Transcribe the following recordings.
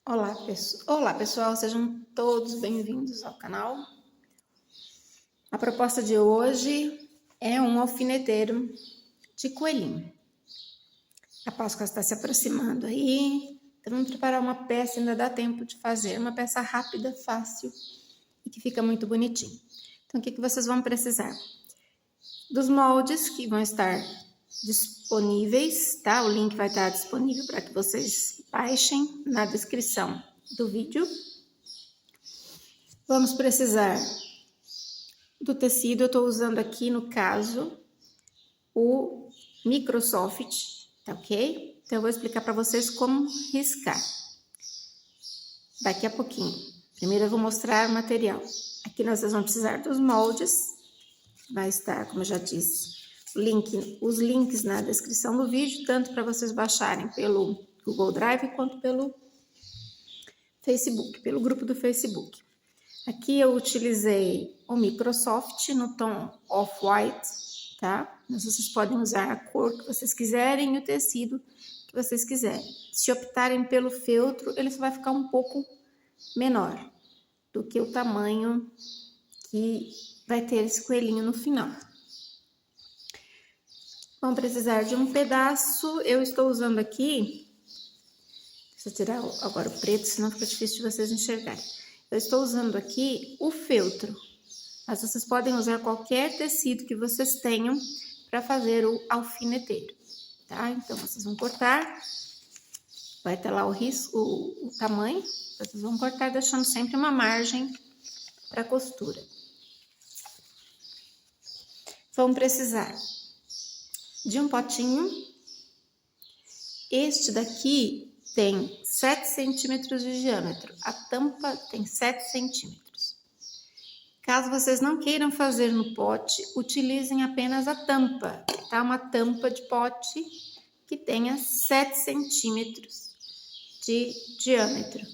Olá, pessoal, sejam todos bem-vindos ao canal. A proposta de hoje é um alfineteiro de coelhinho. A Páscoa está se aproximando aí, então vamos preparar uma peça, ainda dá tempo de fazer, uma peça rápida, fácil e que fica muito bonitinho. Então, o que vocês vão precisar? Dos moldes que vão estar disponíveis, tá? O link vai estar disponível para que vocês baixem na descrição do vídeo. Vamos precisar do tecido, eu estou usando aqui no caso o Microsoft, tá ok? Então eu vou explicar para vocês como riscar daqui a pouquinho. Primeiro eu vou mostrar o material. Aqui nós vamos precisar dos moldes, vai estar, como eu já disse, os links na descrição do vídeo, tanto para vocês baixarem pelo Google Drive quanto pelo Facebook, pelo grupo do Facebook. Aqui eu utilizei o Microsoft no tom Off-White, tá? Mas vocês podem usar a cor que vocês quiserem e o tecido que vocês quiserem. Se optarem pelo feltro, ele só vai ficar um pouco menor do que o tamanho que vai ter esse coelhinho no final. Vão precisar de um pedaço, eu estou usando aqui, deixa eu tirar agora o preto, senão fica difícil de vocês enxergarem. Eu estou usando aqui o feltro, mas vocês podem usar qualquer tecido que vocês tenham para fazer o alfineteiro, tá? Então, vocês vão cortar, vai estar lá o tamanho, vocês vão cortar deixando sempre uma margem para costura. Vão precisar de um potinho, este daqui tem 7 centímetros de diâmetro, a tampa tem 7 centímetros. Caso vocês não queiram fazer no pote, utilizem apenas a tampa, tá? Uma tampa de pote que tenha 7 centímetros de diâmetro.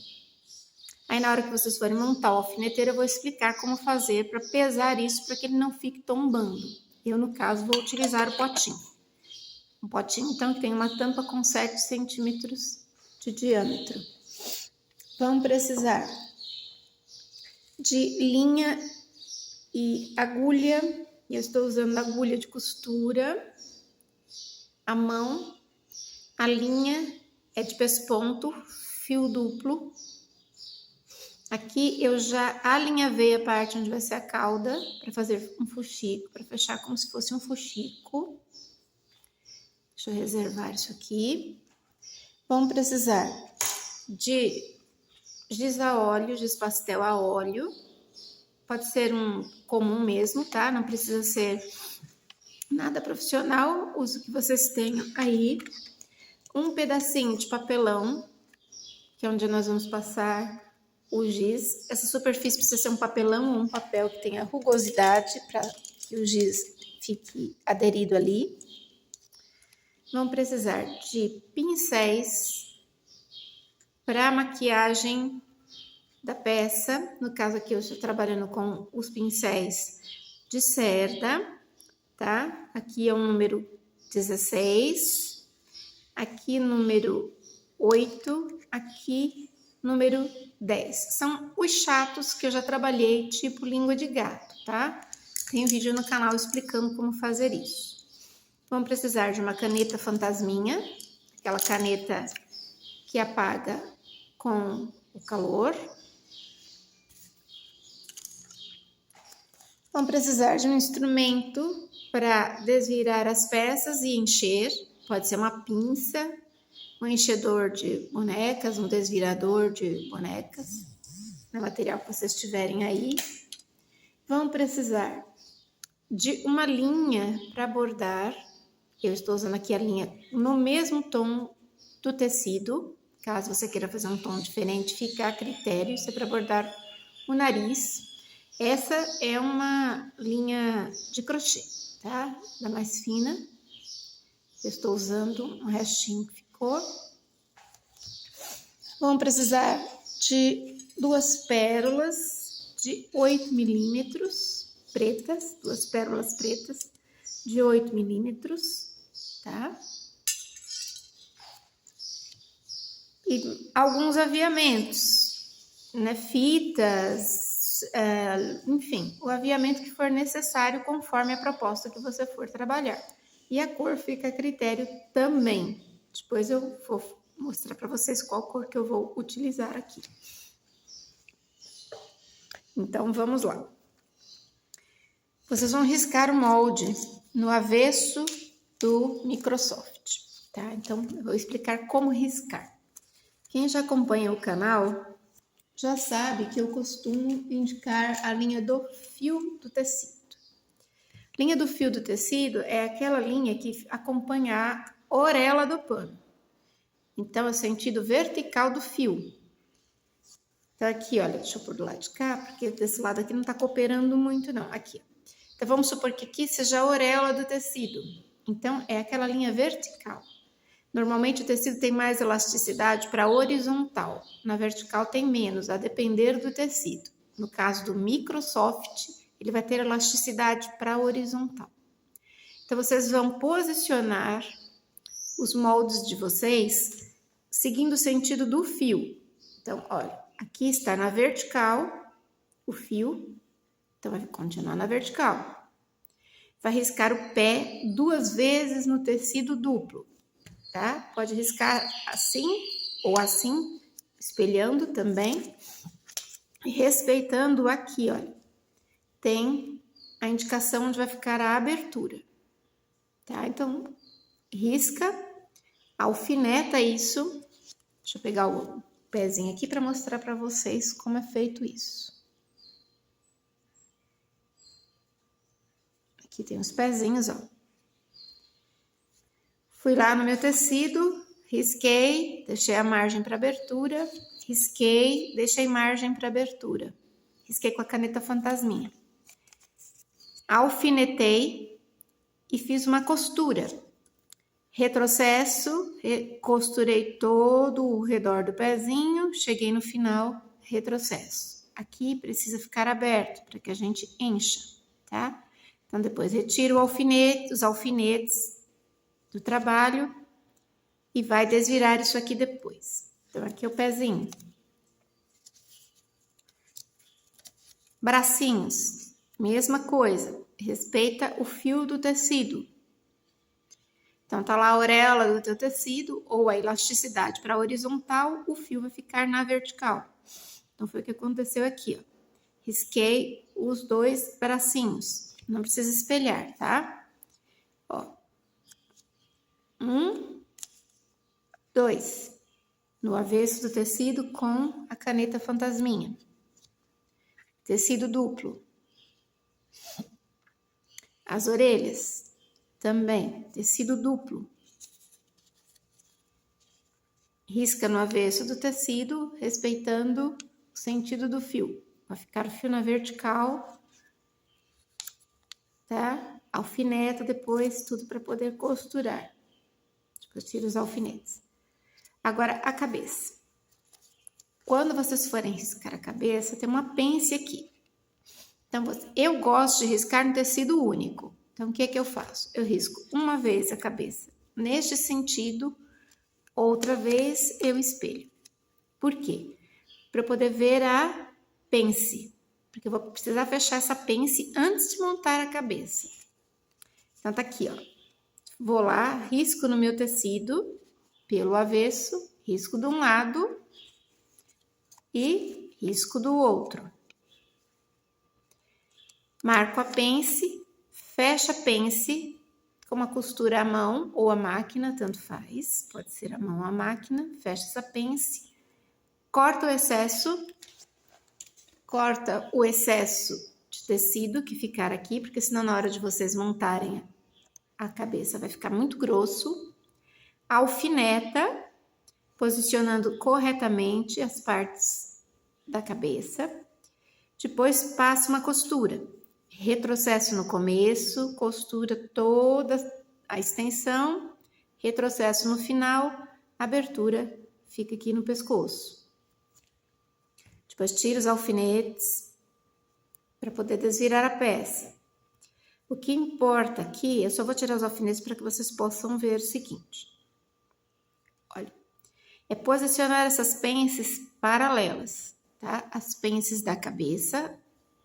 Aí na hora que vocês forem montar o alfineteiro, eu vou explicar como fazer para pesar isso, para que ele não fique tombando. Eu, no caso, vou utilizar o potinho. Um potinho, então, que tem uma tampa com 7 centímetros de diâmetro. Vão precisar de linha e agulha. Eu estou usando agulha de costura, a mão. A linha é de pesponto, fio duplo. Aqui eu já alinhavei a parte onde vai ser a cauda, para fazer um fuxico, para fechar como se fosse um fuxico. Deixa eu reservar isso aqui. Vamos precisar de giz a óleo, giz pastel a óleo. Pode ser um comum mesmo, tá? Não precisa ser nada profissional. Use o que vocês tenham aí. Um pedacinho de papelão, que é onde nós vamos passar o giz. Essa superfície precisa ser um papelão ou um papel que tenha rugosidade para que o giz fique aderido ali. Vão precisar de pincéis para maquiagem da peça. No caso aqui eu estou trabalhando com os pincéis de cerda, tá? Aqui é o número 16, aqui número 8, aqui número 10. São os chatos que eu já trabalhei, tipo língua de gato, tá? Tem um vídeo no canal explicando como fazer isso. Vamos precisar de uma caneta fantasminha, aquela caneta que apaga com o calor. Vamos precisar de um instrumento para desvirar as peças e encher. Pode ser uma pinça, um enchedor de bonecas, um desvirador de bonecas, no material que vocês tiverem aí. Vamos precisar de uma linha para bordar. Eu estou usando aqui a linha no mesmo tom do tecido. Caso você queira fazer um tom diferente, fica a critério. Isso é para bordar o nariz. Essa é uma linha de crochê, tá? Da mais fina. Eu estou usando um restinho que ficou. Vamos precisar de 2 pérolas de 8 milímetros pretas, 2 pérolas pretas de 8 milímetros, tá? e alguns aviamentos, né? Fitas, enfim, o aviamento que for necessário conforme a proposta que você for trabalhar. E a cor fica a critério também. Depois eu vou mostrar para vocês qual cor que eu vou utilizar aqui. Então, vamos lá. Vocês vão riscar o molde no avesso do Microsoft, tá? Então, eu vou explicar como riscar. Quem já acompanha o canal já sabe que eu costumo indicar a linha do fio do tecido. Linha do fio do tecido é aquela linha que acompanha a orelha do pano. Então, é o sentido vertical do fio. Então, aqui, olha, deixa eu pôr do lado de cá, porque desse lado aqui não tá cooperando muito, não. Aqui. Então, vamos supor que aqui seja a orelha do tecido. Então, é aquela linha vertical. Normalmente, o tecido tem mais elasticidade para horizontal. Na vertical tem menos, a depender do tecido. No caso do Microsoft, ele vai ter elasticidade para horizontal. Então, vocês vão posicionar os moldes de vocês seguindo o sentido do fio. Então, olha, aqui está na vertical o fio, então vai continuar na vertical. Vai riscar o pé 2 vezes no tecido duplo, tá? Pode riscar assim ou assim, espelhando também. E respeitando aqui, olha, tem a indicação onde vai ficar a abertura, tá? Então, risca, alfineta isso. Deixa eu pegar o pezinho aqui para mostrar para vocês como é feito isso. Aqui tem os pezinhos, ó. Fui lá no meu tecido, risquei, deixei a margem para abertura, risquei, deixei margem para abertura. Risquei com a caneta fantasminha. Alfinetei e fiz uma costura. Retrocesso, costurei todo o redor do pezinho, cheguei no final, retrocesso. Aqui precisa ficar aberto para que a gente encha, tá? Então, depois retiro o alfinete, os alfinetes do trabalho e vai desvirar isso aqui depois. Então, aqui é o pezinho. Bracinhos, mesma coisa, respeita o fio do tecido. Então, tá lá a orelha do teu tecido ou a elasticidade para horizontal, o fio vai ficar na vertical. Então, foi o que aconteceu aqui, ó. Risquei os 2 bracinhos. Não precisa espelhar, tá? Ó. 1, 2. No avesso do tecido com a caneta fantasminha. Tecido duplo. As orelhas. Também, tecido duplo. Risca no avesso do tecido, respeitando o sentido do fio. Vai ficar o fio na vertical, tá? Alfineta depois, tudo para poder costurar. Depois tira os alfinetes. Agora, a cabeça. Quando vocês forem riscar a cabeça, tem uma pence aqui. Então, eu gosto de riscar no tecido único. Então, o que é que eu faço? Eu risco uma vez a cabeça neste sentido, outra vez eu espelho. Por quê? Para eu poder ver a pence. Porque eu vou precisar fechar essa pence antes de montar a cabeça. Então, tá aqui, ó. Vou lá, risco no meu tecido, pelo avesso, risco de um lado e risco do outro. Marco a pence, fecho a pence com uma costura à mão ou à máquina, tanto faz. Pode ser a mão ou a máquina. Fecha essa pence, corta o excesso de tecido que ficar aqui, porque senão na hora de vocês montarem a cabeça vai ficar muito grosso. Alfineta, posicionando corretamente as partes da cabeça. Depois passa uma costura. Retrocesso no começo, costura toda a extensão, retrocesso no final, abertura fica aqui no pescoço. Depois tira os alfinetes para poder desvirar a peça. O que importa aqui, eu só vou tirar os alfinetes para que vocês possam ver o seguinte. Olha, é posicionar essas pences paralelas, tá? As pences da cabeça,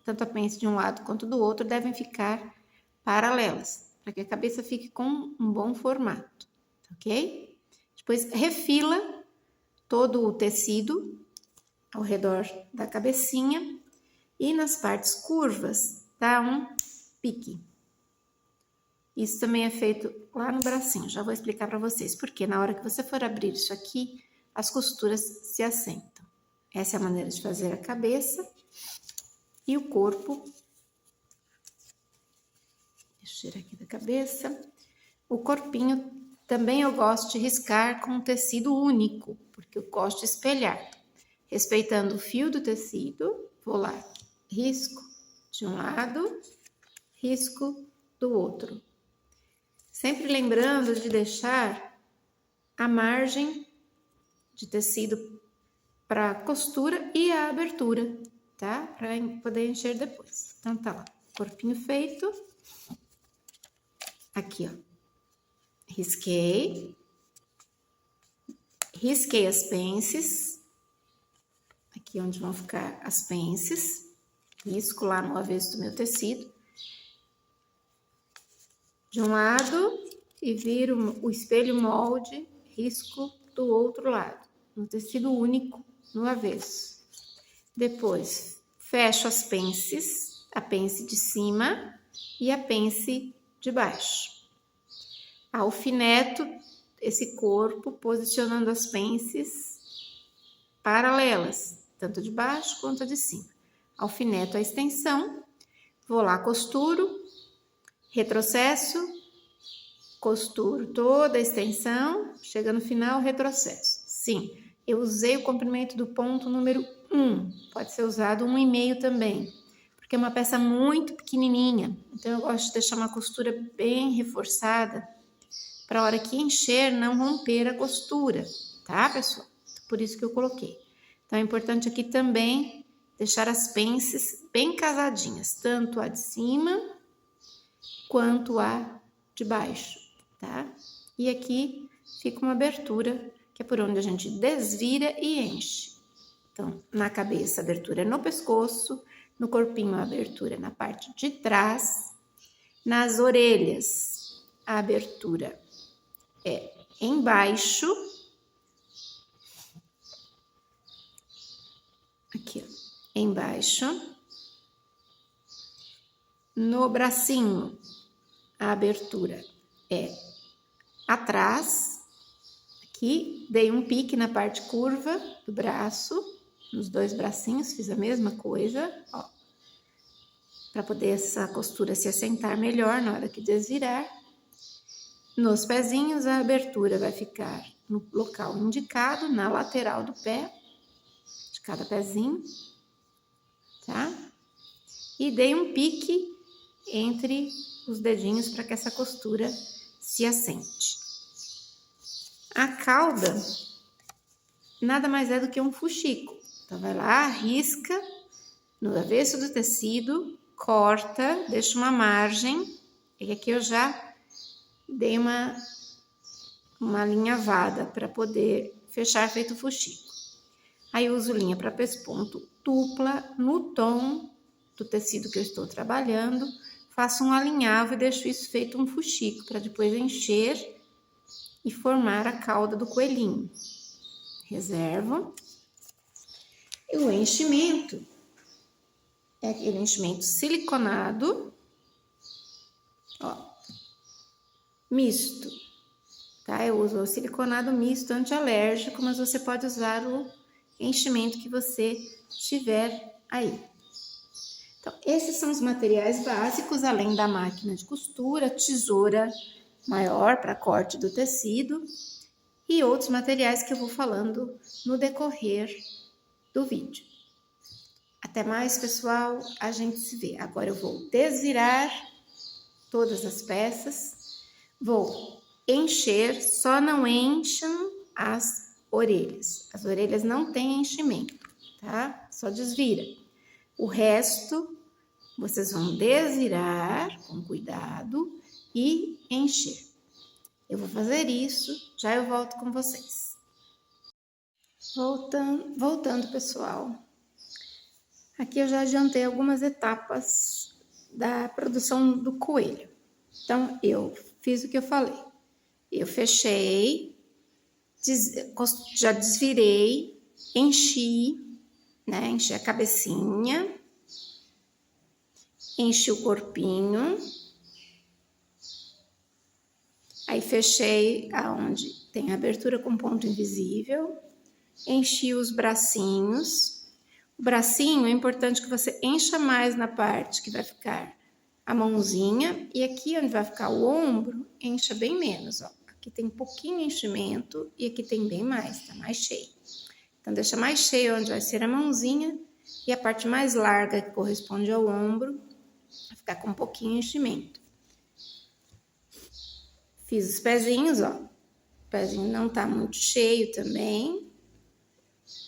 tanto a pence de um lado quanto do outro, devem ficar paralelas, para que a cabeça fique com um bom formato, ok? Depois, refila todo o tecido ao redor da cabecinha e nas partes curvas dá um pique. Isso também é feito lá no bracinho, já vou explicar para vocês, porque na hora que você for abrir isso aqui, as costuras se assentam. Essa é a maneira de fazer a cabeça e o corpo. Deixa eu tirar aqui da cabeça. O corpinho também eu gosto de riscar com um tecido único, porque eu gosto de espelhar. Respeitando o fio do tecido, vou lá, risco de um lado, risco do outro. Sempre lembrando de deixar a margem de tecido para costura e a abertura, tá? Para poder encher depois. Então, tá lá, corpinho feito. Aqui, ó. Risquei as pences. Aqui onde vão ficar as pences. Risco lá no avesso do meu tecido. De um lado e viro o espelho molde, risco do outro lado, no tecido único, no avesso. Depois, fecho as pences, a pence de cima e a pence de baixo. Alfineto esse corpo, posicionando as pences paralelas, tanto de baixo quanto de cima. Alfineto a extensão, vou lá, costuro, retrocesso, costuro toda a extensão, chega no final, retrocesso. Sim, eu usei o comprimento do ponto número 1, pode ser usado 1,5 também, porque é uma peça muito pequenininha, então eu gosto de deixar uma costura bem reforçada, para a hora que encher, não romper a costura, tá, pessoal? Por isso que eu coloquei. Então, é importante aqui também deixar as pences bem casadinhas, tanto a de cima quanto a de baixo, tá? E aqui fica uma abertura, que é por onde a gente desvira e enche. Então, na cabeça, a abertura é no pescoço, no corpinho, a abertura é na parte de trás, nas orelhas, a abertura é embaixo, aqui, ó, embaixo, no bracinho, a abertura é atrás, aqui, dei um pique na parte curva do braço, nos dois bracinhos, fiz a mesma coisa, ó, para poder essa costura se assentar melhor na hora que desvirar. Nos pezinhos, a abertura vai ficar no local indicado, na lateral do pé, de cada pezinho, tá? E dei um pique entre os dedinhos para que essa costura se assente. A cauda nada mais é do que um fuxico. Então, vai lá, risca no avesso do tecido, corta, deixa uma margem, e aqui eu já dei uma alinhavada para poder fechar feito fuxico. Aí eu uso linha para pesponto dupla no tom do tecido que eu estou trabalhando, faço um alinhavo e deixo isso feito um fuxico, para depois encher e formar a cauda do coelhinho. Reservo. E o enchimento é aquele enchimento siliconado, ó, misto, tá? Eu uso o siliconado misto antialérgico, mas você pode usar o enchimento que você tiver aí. Então, esses são os materiais básicos, além da máquina de costura, tesoura maior para corte do tecido e outros materiais que eu vou falando no decorrer do vídeo. Até mais, pessoal, a gente se vê. Agora eu vou desvirar todas as peças, vou encher, só não encham as orelhas não têm enchimento, tá? Só desvira. O resto, vocês vão desvirar com cuidado e encher. Eu vou fazer isso, já eu volto com vocês. Voltando, pessoal. Aqui eu já adiantei algumas etapas da produção do coelho. Então, eu fiz o que eu falei. Eu fechei, já desvirei, enchi, né? Enchi a cabecinha, enchi o corpinho. Aí fechei aonde tem abertura com ponto invisível, enchi os bracinhos. O bracinho é importante que você encha mais na parte que vai ficar a mãozinha, e aqui onde vai ficar o ombro, encha bem menos, ó. Aqui tem pouquinho enchimento e aqui tem bem mais, tá mais cheio. Então deixa mais cheio onde vai ser a mãozinha, e a parte mais larga que corresponde ao ombro vai ficar com um pouquinho enchimento. Fiz os pezinhos, ó. O pezinho não tá muito cheio também,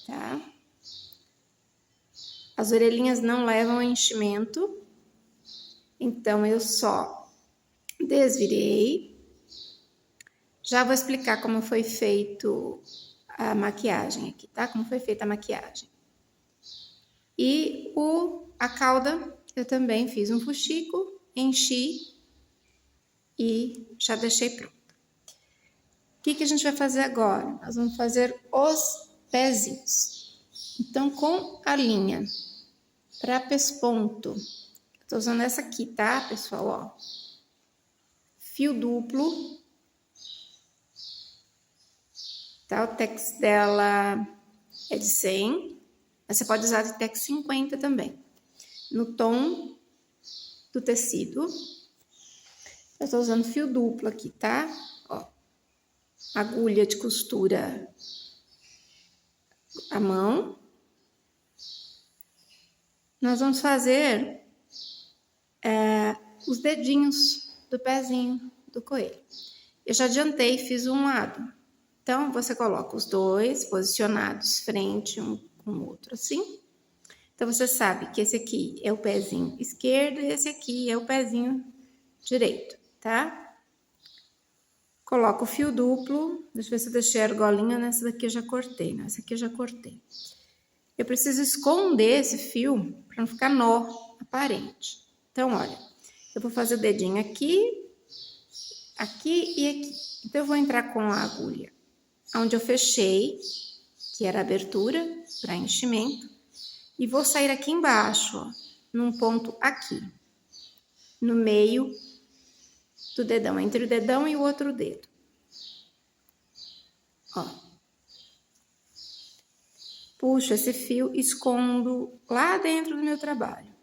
tá? As orelhinhas não levam enchimento, então eu só desvirei. Já vou explicar como foi feito a maquiagem aqui, tá? Como foi feita a maquiagem. E a cauda, eu também fiz um fuxico, enchi e já deixei pronto. O que a gente vai fazer agora? Nós vamos fazer os pezinhos. Então, com a linha para pesponto, eu tô usando essa aqui, tá, pessoal? Ó, fio duplo, tá? O tex dela é de 100, mas você pode usar de tex 50 também. No tom do tecido, eu tô usando fio duplo aqui, tá? Ó, agulha de costura à mão. Nós vamos fazer os dedinhos do pezinho do coelho. Eu já adiantei, fiz um lado. Então, você coloca os dois posicionados frente um com o outro, assim. Então, você sabe que esse aqui é o pezinho esquerdo e esse aqui é o pezinho direito, tá? Coloco o fio duplo. Deixa eu ver se eu deixei a argolinha. Nessa daqui eu já cortei, né? Essa aqui eu já cortei. Eu preciso esconder esse fio para não ficar nó aparente. Então, olha, eu vou fazer o dedinho aqui, aqui e aqui. Então, eu vou entrar com a agulha onde eu fechei, que era a abertura para enchimento, e vou sair aqui embaixo, ó, num ponto aqui, no meio do dedão, entre o dedão e o outro dedo. Ó. Puxo esse fio, escondo lá dentro do meu trabalho.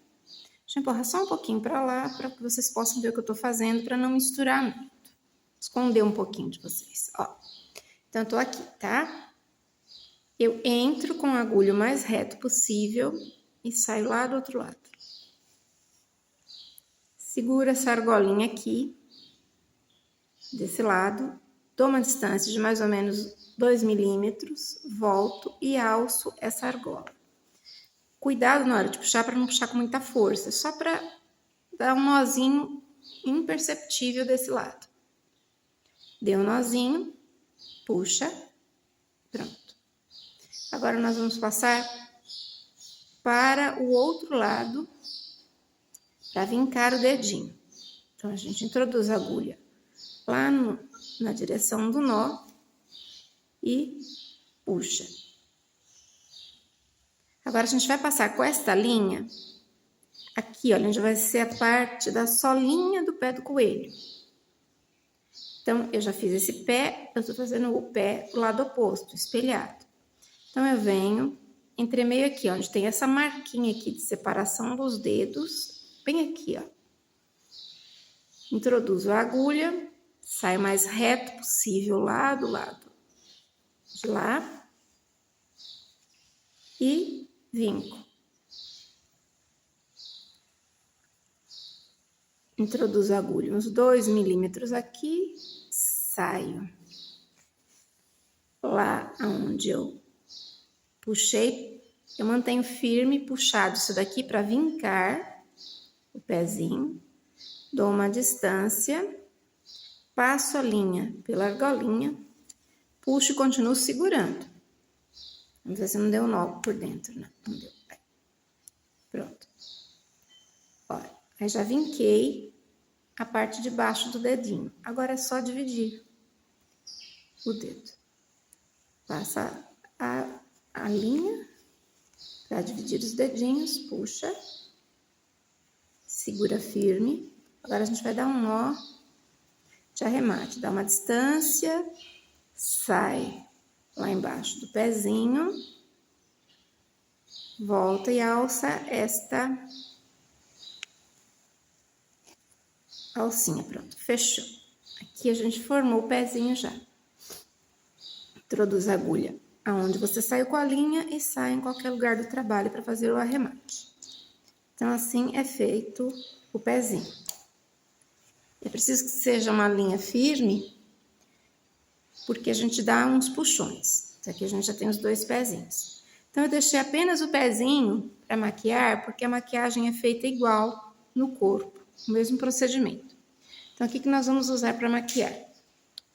Deixa eu empurrar só um pouquinho para lá, para que vocês possam ver o que eu tô fazendo, para não misturar muito. Esconder um pouquinho de vocês, ó. Então, eu tô aqui, tá? Eu entro com a agulha o mais reto possível e saio lá do outro lado. Seguro essa argolinha aqui, desse lado, dou uma distância de mais ou menos 2 milímetros, volto e alço essa argola. Cuidado na hora de puxar para não puxar com muita força, só para dar um nozinho imperceptível desse lado. Deu um nozinho, puxa, pronto. Agora nós vamos passar para o outro lado para vincar o dedinho. Então, a gente introduz a agulha lá na direção do nó e puxa. Agora, a gente vai passar com esta linha aqui, olha, onde vai ser a parte da solinha do pé do coelho. Então, eu já fiz esse pé, eu tô fazendo o pé do lado oposto, espelhado. Então, eu venho, entremeio aqui, onde tem essa marquinha aqui de separação dos dedos, bem aqui, ó. Introduzo a agulha, saio mais reto possível lá do lado de lá e vinco. Introduzo a agulha uns 2 milímetros aqui, saio lá onde eu puxei, eu mantenho firme, puxado isso daqui para vincar o pezinho, dou uma distância, passo a linha pela argolinha, puxo e continuo segurando. Vamos ver se não deu nó por dentro, né? Não deu. Aí. Pronto. Olha, aí já vinquei a parte de baixo do dedinho. Agora é só dividir o dedo. Passa a linha para dividir os dedinhos, puxa, segura firme. Agora a gente vai dar um nó de arremate, dá uma distância, sai lá embaixo do pezinho, volta e alça esta alcinha, pronto, fechou. Aqui a gente formou o pezinho já. Introduz a agulha aonde você saiu com a linha e sai em qualquer lugar do trabalho para fazer o arremate. Então, assim é feito o pezinho. É preciso que seja uma linha firme, porque a gente dá uns puxões. Então, aqui a gente já tem os 2 pezinhos. Então, eu deixei apenas o pezinho para maquiar, porque a maquiagem é feita igual no corpo, o mesmo procedimento. Então, o que nós vamos usar para maquiar?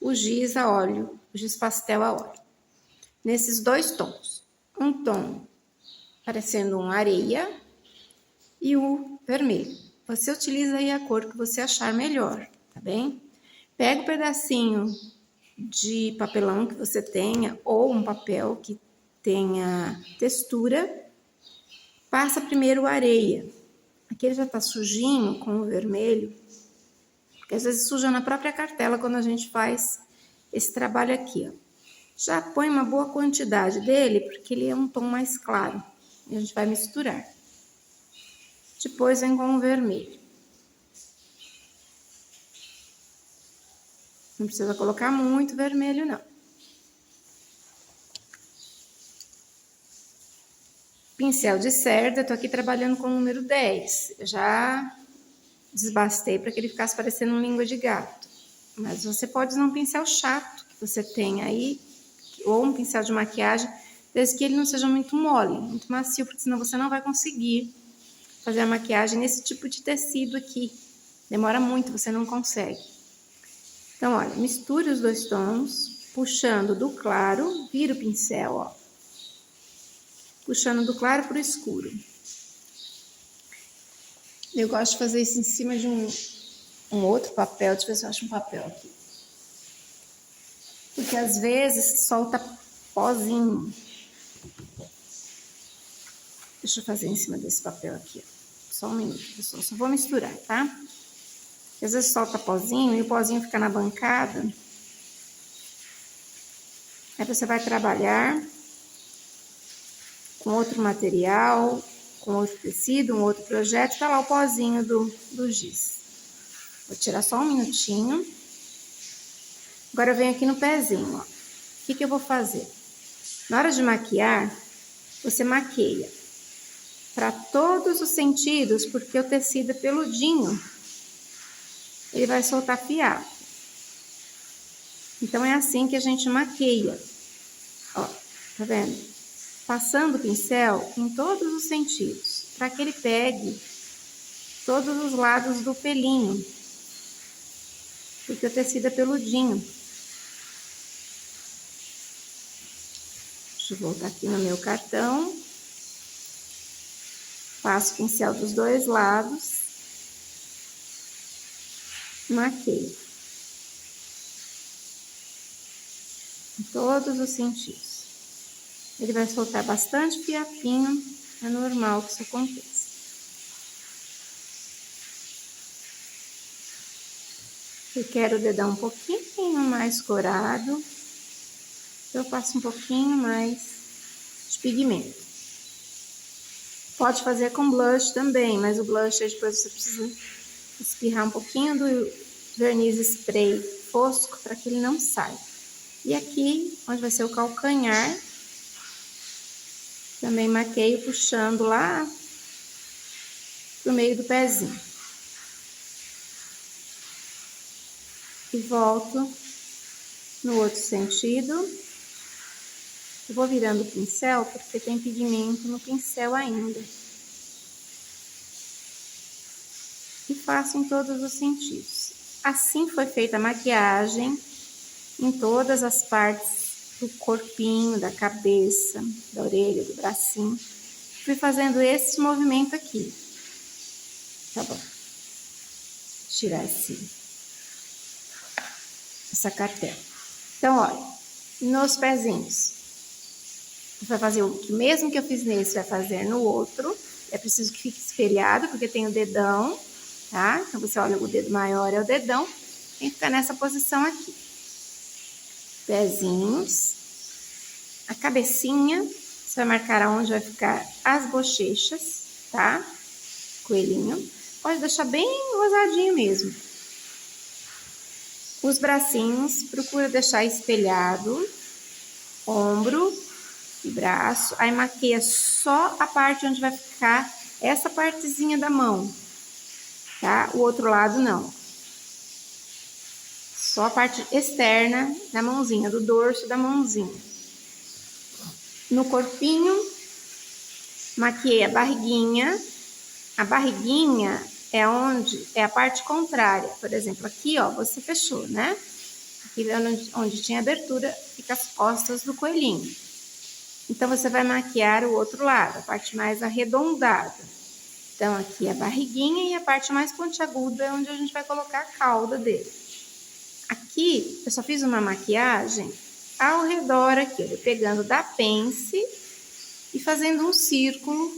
O giz a óleo, o giz pastel a óleo. Nesses 2 tons. Um tom parecendo um areia e o vermelho. Você utiliza aí a cor que você achar melhor, tá bem? Pega um pedacinho de papelão que você tenha ou um papel que tenha textura. Passa primeiro o areia. Aqui ele já tá sujinho com o vermelho, porque às vezes suja na própria cartela quando a gente faz esse trabalho aqui, ó. Já põe uma boa quantidade dele, porque ele é um tom mais claro. E a gente vai misturar. Depois vem com o vermelho. Não precisa colocar muito vermelho, não. Pincel de cerda, eu tô aqui trabalhando com o número 10. Eu já desbastei para que ele ficasse parecendo uma língua de gato. Mas você pode usar um pincel chato que você tem aí, ou um pincel de maquiagem, desde que ele não seja muito mole, muito macio, porque senão você não vai conseguir fazer a maquiagem nesse tipo de tecido aqui. Demora muito, você não consegue. Então, olha, misture os 2 tons, puxando do claro, vira o pincel, ó. Puxando do claro para o escuro. Eu gosto de fazer isso em cima de um outro papel, deixa eu ver se eu acho um papel aqui. Porque às vezes solta pozinho. Deixa eu fazer em cima desse papel aqui, ó. Só um minuto, pessoal, só vou misturar, tá? Às vezes solta pozinho e o pozinho fica na bancada. Aí você vai trabalhar com outro material, com outro tecido, um outro projeto, tá lá o pozinho do giz. Vou tirar só um minutinho. Agora eu venho aqui no pezinho, ó. O que eu vou fazer? Na hora de maquiar, você maqueia para todos os sentidos, porque o tecido é peludinho. Ele vai soltar fiapo. Então, é assim que a gente maqueia. Ó, tá vendo? Passando o pincel em todos os sentidos, para que ele pegue todos os lados do pelinho. Porque o tecido é peludinho. Deixa eu voltar aqui no meu cartão. Passo o pincel dos 2 lados. Maqueio. Em todos os sentidos. Ele vai soltar bastante fiapinho, é normal que isso aconteça. Eu quero o dedão um pouquinho mais corado, eu passo um pouquinho mais de pigmento. Pode fazer com blush também, mas o blush aí depois você precisa espirrar um pouquinho do verniz spray fosco para que ele não saia. E aqui, onde vai ser o calcanhar, também maqueio puxando lá pro meio do pezinho. E volto no outro sentido. Eu vou virando o pincel, porque tem pigmento no pincel ainda. E faço em todos os sentidos. Assim foi feita a maquiagem em todas as partes do corpinho, da cabeça, da orelha, do bracinho. Fui fazendo esse movimento aqui. Tá bom. Tirar essa cartela. Então, olha, nos pezinhos. Vai fazer o que mesmo que eu fiz nesse, vai fazer no outro. É preciso que fique espelhado, porque tem o dedão, tá? Então, você olha, o dedo maior é o dedão. Tem que ficar nessa posição aqui. Pezinhos. A cabecinha, você vai marcar aonde vai ficar as bochechas, tá? Coelhinho. Pode deixar bem rosadinho mesmo. Os bracinhos, procura deixar espelhado. Ombro e braço. Aí maqueia só a parte onde vai ficar essa partezinha da mão, tá? O outro lado não. Só a parte externa da mãozinha, do dorso da mãozinha. No corpinho, maquiei a barriguinha. A barriguinha é a parte contrária. Por exemplo, aqui, ó, você fechou, né? Aqui onde tinha abertura, fica as costas do coelhinho. Então, você vai maquiar o outro lado, a parte mais arredondada. Então, aqui é a barriguinha e a parte mais pontiaguda é onde a gente vai colocar a cauda dele. Aqui, eu só fiz uma maquiagem ao redor aqui, ó, pegando da pence e fazendo um círculo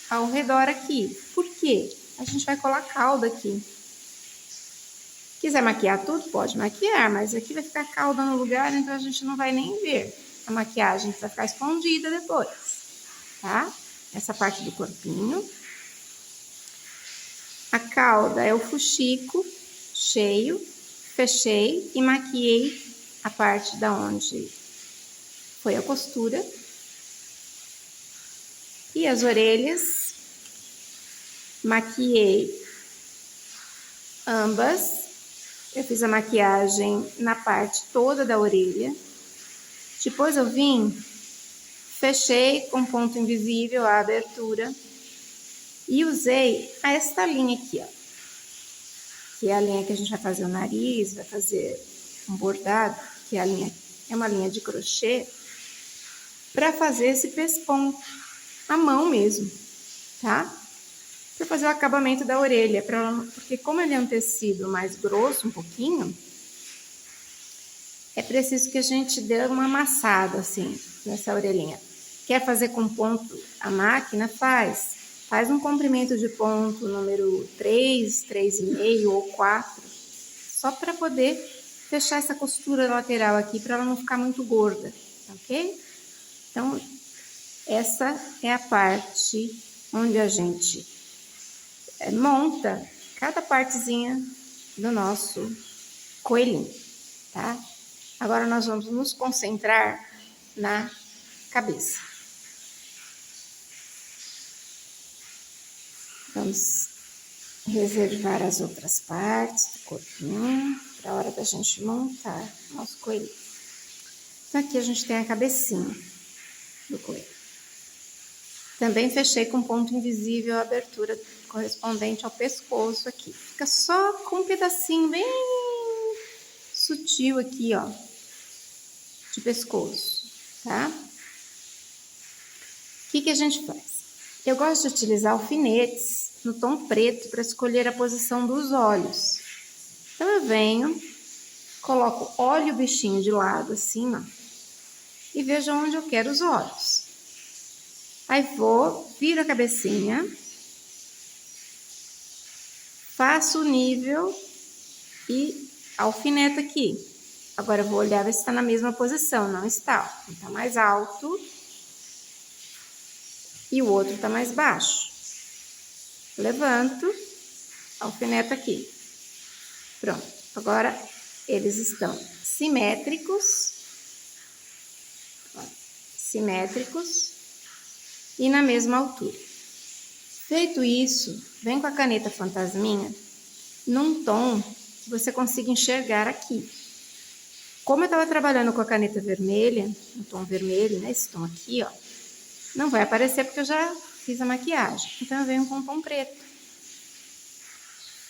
ao redor aqui. Por quê? A gente vai colar a cauda aqui. Quiser maquiar tudo, pode maquiar, mas aqui vai ficar a cauda no lugar, então a gente não vai nem ver a maquiagem, que vai ficar escondida depois, tá? Essa parte do corpinho. A cauda é o fuxico cheio, fechei e maquiei a parte da onde foi a costura. E as orelhas, maquiei ambas. Eu fiz a maquiagem na parte toda da orelha. Depois eu vim, fechei com ponto invisível a abertura e usei esta linha aqui, ó. Que é a linha que a gente vai fazer o nariz, vai fazer um bordado, que é uma linha de crochê, para fazer esse pesponto, à mão mesmo, tá? Para fazer o acabamento da orelha, porque como ele é um tecido mais grosso, um pouquinho, é preciso que a gente dê uma amassada, assim, nessa orelhinha. Quer fazer com ponto a máquina? Faz. Faz um comprimento de ponto número 3, 3,5 ou 4, só para poder fechar essa costura lateral aqui, para ela não ficar muito gorda, ok? Então, essa é a parte onde a gente monta cada partezinha do nosso coelhinho, tá? Agora nós vamos nos concentrar na cabeça. Vamos reservar as outras partes do corpinho para a hora da gente montar nosso coelhinho. Então aqui a gente tem a cabecinha do coelho. Também fechei com ponto invisível a abertura correspondente ao pescoço aqui. Fica só com um pedacinho bem sutil aqui, ó, de pescoço, tá? O que a gente faz? Eu gosto de utilizar alfinetes no tom preto para escolher a posição dos olhos. Então, eu venho, olho o bichinho de lado assim, ó, e vejo onde eu quero os olhos. Aí viro a cabecinha, faço o nível e alfineto aqui. Agora eu vou olhar ver se está na mesma posição. Não está. Um está mais alto e o outro está mais baixo. Levanto, alfineto aqui. Pronto. Agora eles estão simétricos e na mesma altura. Feito isso, vem com a caneta fantasminha num tom que você consiga enxergar aqui. Como eu estava trabalhando com a caneta vermelha, no tom vermelho, né, esse tom aqui, ó, não vai aparecer porque eu já fiz a maquiagem. Então, eu venho com um tom preto.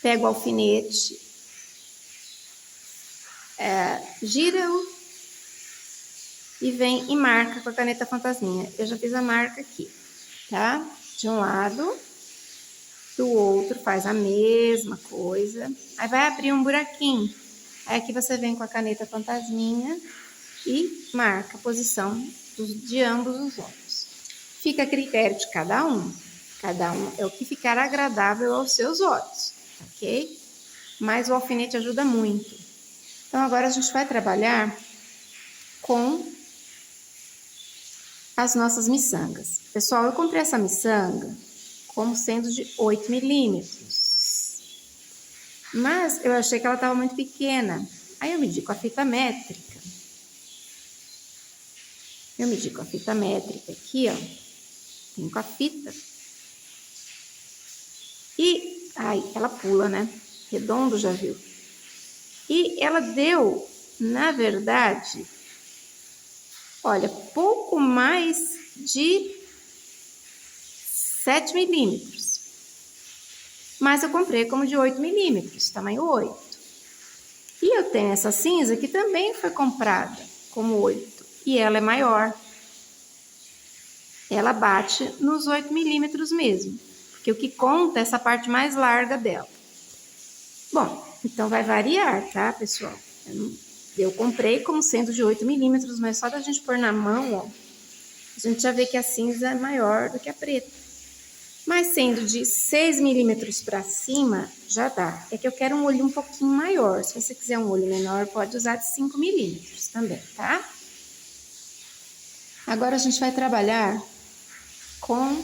Pego o alfinete, giro e vem e marca com a caneta fantasminha. Eu já fiz a marca aqui, tá? De um lado, do outro faz a mesma coisa. Aí vai abrir um buraquinho. Aí aqui você vem com a caneta fantasminha e marca a posição de ambos os olhos. Fica a critério de cada um. Cada um é o que ficar agradável aos seus olhos, ok? Mas o alfinete ajuda muito. Então, agora a gente vai trabalhar com as nossas miçangas. Pessoal, eu comprei essa miçanga como sendo de 8 milímetros. Mas eu achei que ela estava muito pequena. Aí eu medi com a fita métrica. Eu medi com a fita métrica aqui, ó. Tem com a fita. E, ai, ela pula, né? Redondo, já viu? E ela deu, na verdade, olha, pouco mais de 7 milímetros. Mas eu comprei como de 8 milímetros, tamanho 8. E eu tenho essa cinza que também foi comprada como 8. E ela é maior. Ela bate nos 8 milímetros mesmo. Porque o que conta é essa parte mais larga dela. Bom, então vai variar, tá, pessoal? Eu comprei como sendo de 8 milímetros, mas só da gente pôr na mão, ó, a gente já vê que a cinza é maior do que a preta. Mas sendo de 6 milímetros para cima, já dá. É que eu quero um olho um pouquinho maior. Se você quiser um olho menor, pode usar de 5 milímetros também, tá? Agora a gente vai trabalhar com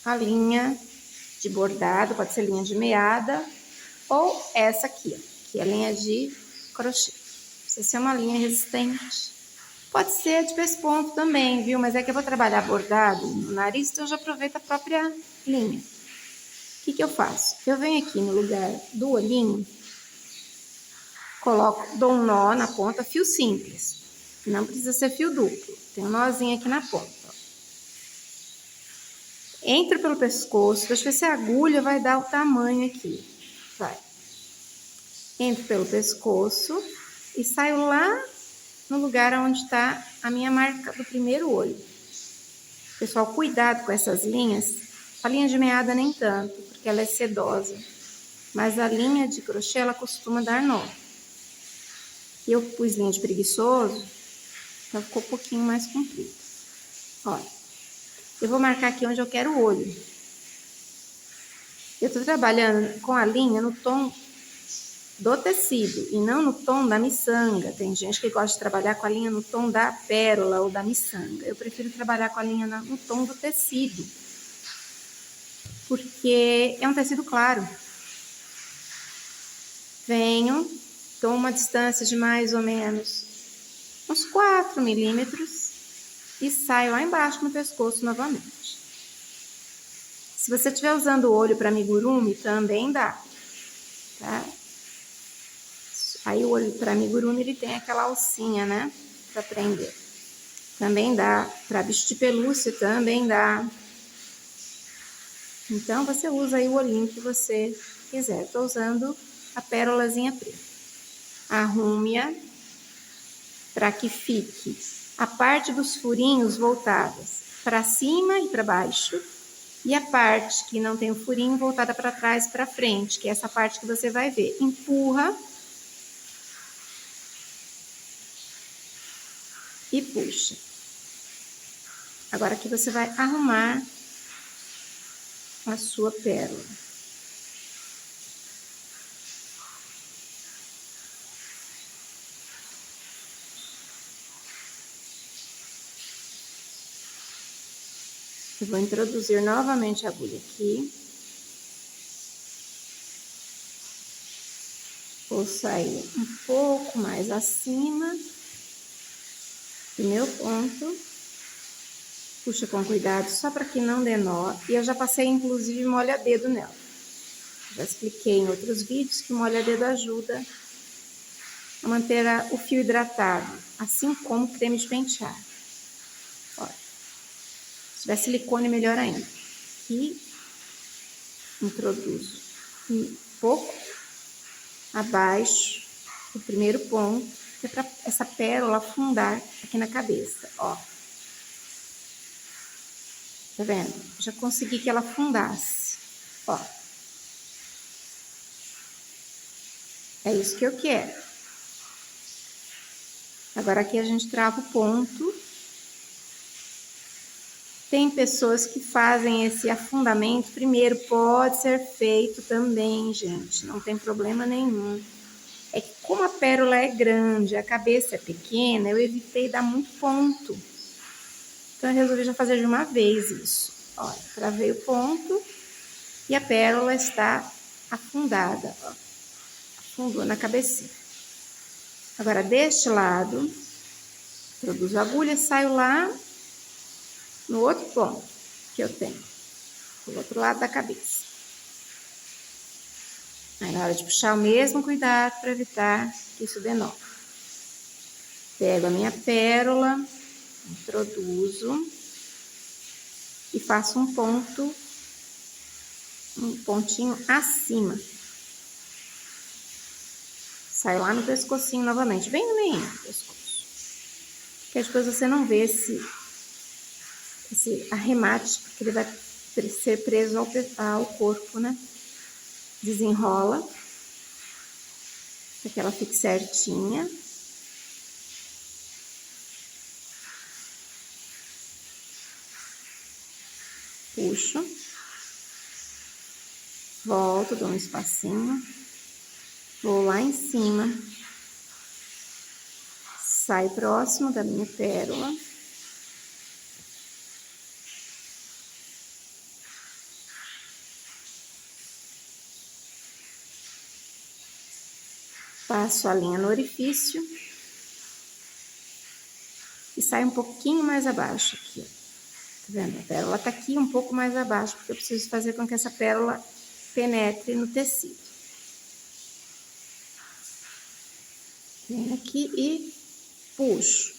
a linha de bordado, pode ser linha de meada, ou essa aqui, ó, que é a linha de crochê. Precisa ser uma linha resistente. Pode ser de pesponto também, viu? Mas é que eu vou trabalhar bordado no nariz, então eu já aproveito a própria linha. O que eu faço? Eu venho aqui no lugar do olhinho, dou um nó na ponta, fio simples. Não precisa ser fio duplo. Tem um nozinho aqui na ponta. Ó. Entro pelo pescoço, deixa eu ver se a agulha vai dar o tamanho aqui. Vai. Entro pelo pescoço e saio lá no lugar onde está a minha marca do primeiro olho. Pessoal, cuidado com essas linhas. A linha de meada nem tanto, porque ela é sedosa. Mas a linha de crochê, ela costuma dar nó. E eu pus linha de preguiçoso, então ficou um pouquinho mais comprido. Olha, eu vou marcar aqui onde eu quero o olho. Eu tô trabalhando com a linha no tom do tecido e não no tom da miçanga. Tem gente que gosta de trabalhar com a linha no tom da pérola ou da miçanga. Eu prefiro trabalhar com a linha no tom do tecido, porque é um tecido claro. Venho, dou uma distância de mais ou menos uns 4 milímetros e saio lá embaixo no pescoço novamente. Se você estiver usando o olho para amigurumi, também dá, tá? Aí o olho para amigurumi, ele tem aquela alcinha, né? Para prender. Também dá. Para bicho de pelúcia, também dá. Então, você usa aí o olhinho que você quiser. Estou usando a pérolazinha preta. Arrume-a para que fique a parte dos furinhos voltadas para cima e para baixo. E a parte que não tem o furinho voltada para trás e para frente, que é essa parte que você vai ver. Empurra e puxa. Agora aqui você vai arrumar a sua pérola. Eu vou introduzir novamente a agulha aqui. Vou sair um pouco mais acima do meu ponto. Puxa com cuidado, só para que não dê nó. E eu já passei, inclusive, molha-dedo nela. Já expliquei em outros vídeos que o molha-dedo ajuda a manter o fio hidratado, assim como o creme de pentear. Olha, se tiver silicone, melhor ainda. E introduzo um pouco abaixo do primeiro ponto é para essa pérola afundar aqui na cabeça, ó. Tá vendo? Já consegui que ela afundasse, ó. É isso que eu quero. Agora aqui a gente trava o ponto. Tem pessoas que fazem esse afundamento primeiro, pode ser feito também, gente, não tem problema nenhum. É que como a pérola é grande, a cabeça é pequena, eu evitei dar muito ponto. Então eu resolvi já fazer de uma vez isso. Olha, travei o ponto e a pérola está afundada, ó. Afundou na cabecinha. Agora deste lado, introduzo a agulha, saio lá no outro ponto que eu tenho, do outro lado da cabeça. Aí na hora de puxar, o mesmo cuidado para evitar que isso dê nó. Pego a minha pérola, introduzo e faço um pontinho acima. Saio lá no pescocinho novamente, bem no meio do pescoço. Porque depois você não vê esse arremate, porque ele vai ser preso ao corpo, né? Desenrola, para que ela fique certinha. Puxo. Volto, dou um espacinho. Vou lá em cima. Saio próximo da minha pérola. Passo a linha no orifício. E saio um pouquinho mais abaixo aqui, ó. Tá vendo? A pérola tá aqui um pouco mais abaixo, porque eu preciso fazer com que essa pérola penetre no tecido. Venho aqui e puxo.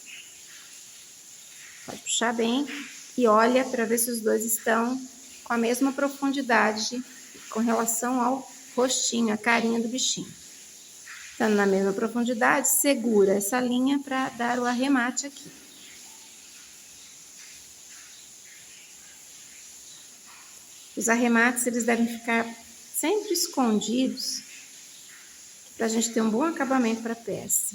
Pode puxar bem e olha para ver se os dois estão com a mesma profundidade com relação ao rostinho, a carinha do bichinho. Estando na mesma profundidade, segura essa linha para dar o arremate aqui. Os arremates, eles devem ficar sempre escondidos, para a gente ter um bom acabamento para a peça.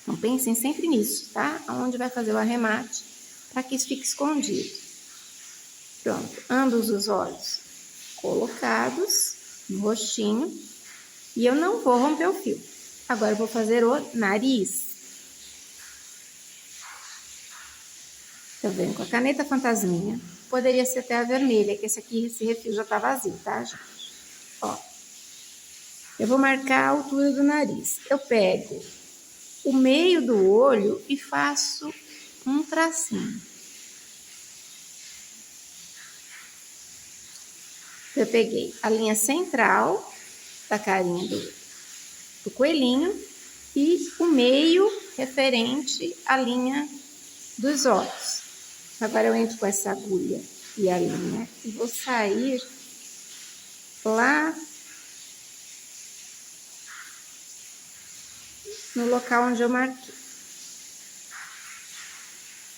Então, pensem sempre nisso, tá? Aonde vai fazer o arremate, para que isso fique escondido. Pronto, ambos os olhos colocados no rostinho. E eu não vou romper o fio. Agora eu vou fazer o nariz. Tá vendo? Com a caneta fantasminha. Poderia ser até a vermelha, que esse refil já tá vazio, tá, gente? Ó. Eu vou marcar a altura do nariz. Eu pego o meio do olho e faço um tracinho. Eu peguei a linha central da carinha do coelhinho e o meio referente à linha dos olhos. Agora eu entro com essa agulha e a linha e vou sair lá no local onde eu marquei.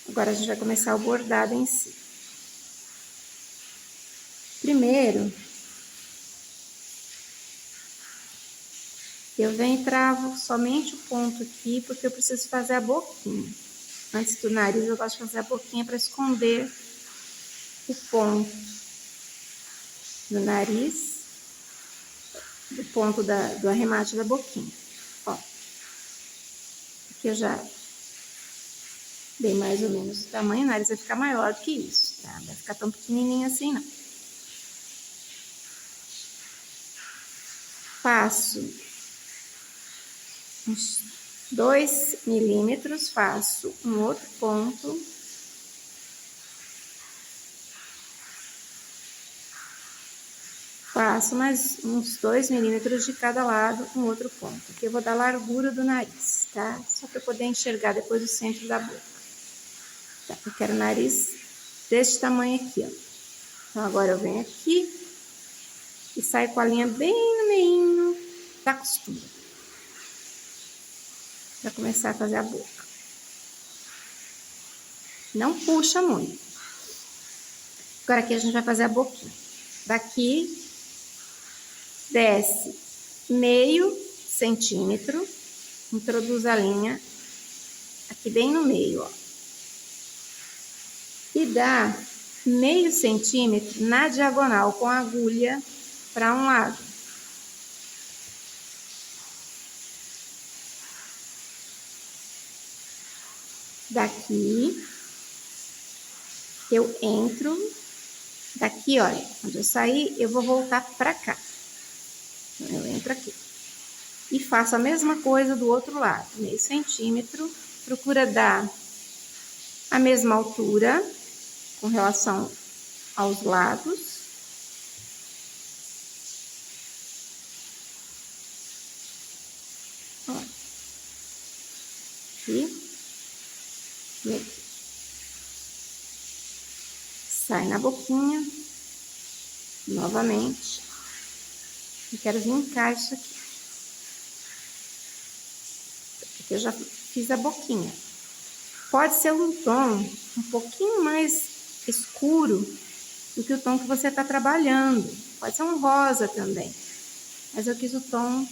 Agora a gente vai começar o bordado em si. Primeiro, eu venho e travo somente o ponto aqui, porque eu preciso fazer a boquinha. Antes do nariz, eu gosto de fazer a boquinha para esconder o ponto do nariz, do ponto do arremate da boquinha. Ó, aqui eu já dei mais ou menos o tamanho, o nariz vai ficar maior do que isso, tá? Não vai ficar tão pequenininho assim, não. Passo uns 2 milímetros, faço um outro ponto. Faço mais uns 2 milímetros de cada lado, um outro ponto. Aqui eu vou dar a largura do nariz, tá? Só para poder enxergar depois o centro da boca. Tá, eu quero o nariz desse tamanho aqui, ó. Então, agora eu venho aqui e saio com a linha bem no meio da costura. para começar a fazer a boca. Não puxa muito. Agora aqui a gente vai fazer a boquinha. Daqui, desce meio centímetro, introduz a linha aqui bem no meio, ó. E dá meio centímetro na diagonal com a agulha para um lado. Daqui, eu entro, daqui, olha, quando eu sair, eu vou voltar para cá. Então, eu entro aqui. E faço a mesma coisa do outro lado, meio centímetro, procura dar a mesma altura com relação aos lados. Ó. Aqui. E aqui. Sai na boquinha. Novamente. Eu quero vincar isso aqui. Porque eu já fiz a boquinha. Pode ser um tom um pouquinho mais escuro do que o tom que você está trabalhando. Pode ser um rosa também. Mas eu quis o tom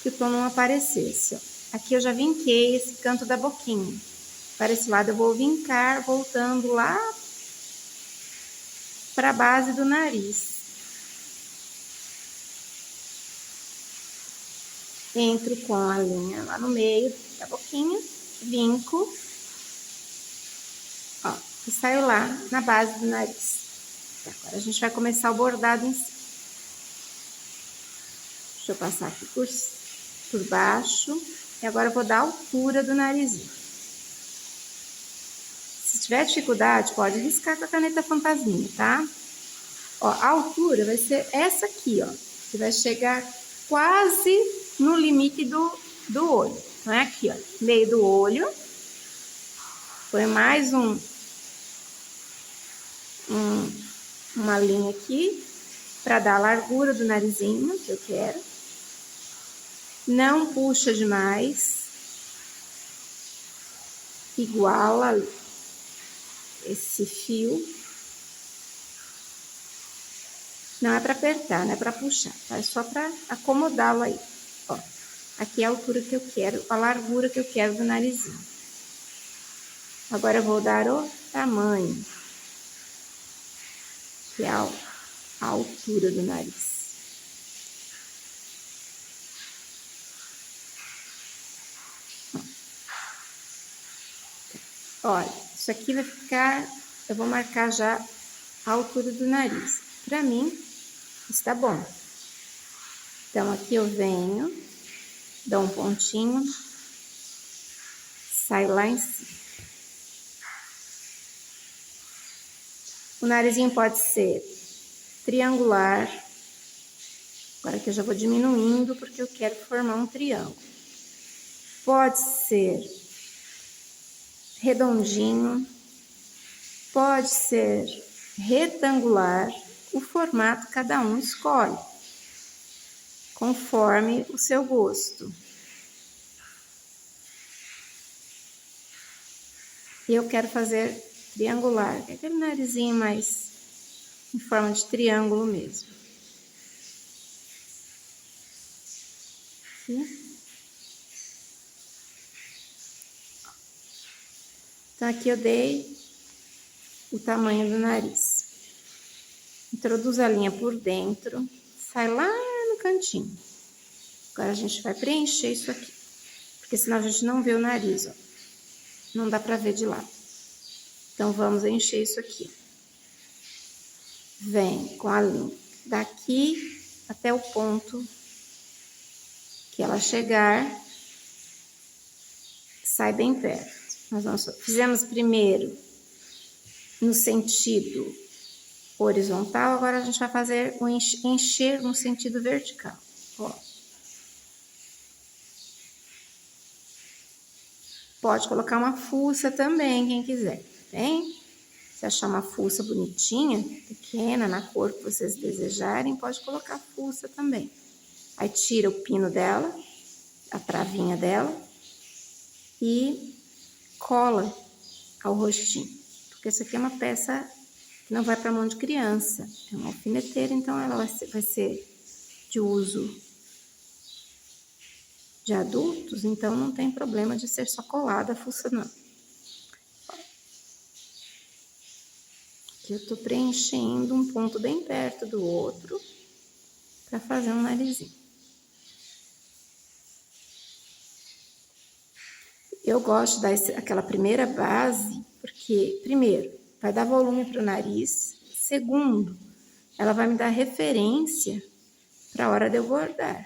que o tom não aparecesse. Aqui eu já vinquei esse canto da boquinha. Para esse lado eu vou vincar, voltando lá para a base do nariz. Entro com a linha lá no meio da boquinha, vinco, ó, e saio lá na base do nariz. Agora a gente vai começar o bordado em cima. Deixa eu passar aqui por baixo. E agora eu vou dar a altura do narizinho. Se tiver dificuldade, pode riscar com a caneta fantasminha, tá? Ó, a altura vai ser essa aqui, ó. Que vai chegar quase no limite do olho. Então, é aqui, ó. Meio do olho. Põe mais uma linha aqui. Pra dar a largura do narizinho, que eu quero. Não puxa demais. Iguala esse fio. Não é para apertar, não é para puxar, tá? É só para acomodá-lo aí. Ó, aqui é a altura que eu quero, a largura que eu quero do narizinho. Agora eu vou dar o tamanho, que é a altura do nariz. Olha, isso aqui vai ficar, eu vou marcar já a altura do nariz. Para mim, está bom. Então, aqui eu venho, dou um pontinho, saio lá em cima. O narizinho pode ser triangular. Agora que eu já vou diminuindo, porque eu quero formar um triângulo. Pode ser redondinho, pode ser retangular. O formato cada um escolhe, conforme o seu gosto. E eu quero fazer triangular, aquele narizinho mais em forma de triângulo mesmo. Aqui. Então, aqui eu dei o tamanho do nariz. Introduz a linha por dentro, sai lá no cantinho. Agora, a gente vai preencher isso aqui, porque senão a gente não vê o nariz, ó. Não dá pra ver de lado. Então, vamos encher isso aqui. Vem com a linha daqui até o ponto que ela chegar, sai bem perto. Nós fizemos primeiro no sentido horizontal, agora a gente vai fazer o encher no sentido vertical. Ó. Pode colocar uma fuça também, quem quiser, tem? Se achar uma fuça bonitinha, pequena, na cor que vocês desejarem, pode colocar fuça também. Aí tira o pino dela, a travinha dela, e cola ao rostinho. Porque essa aqui é uma peça que não vai para a mão de criança. É uma alfineteira, então ela vai ser de uso de adultos, então não tem problema de ser só colada funcionando. Aqui eu tô preenchendo um ponto bem perto do outro para fazer um narizinho. Eu gosto de dar aquela primeira base, porque, primeiro, vai dar volume para o nariz. Segundo, ela vai me dar referência para a hora de eu bordar.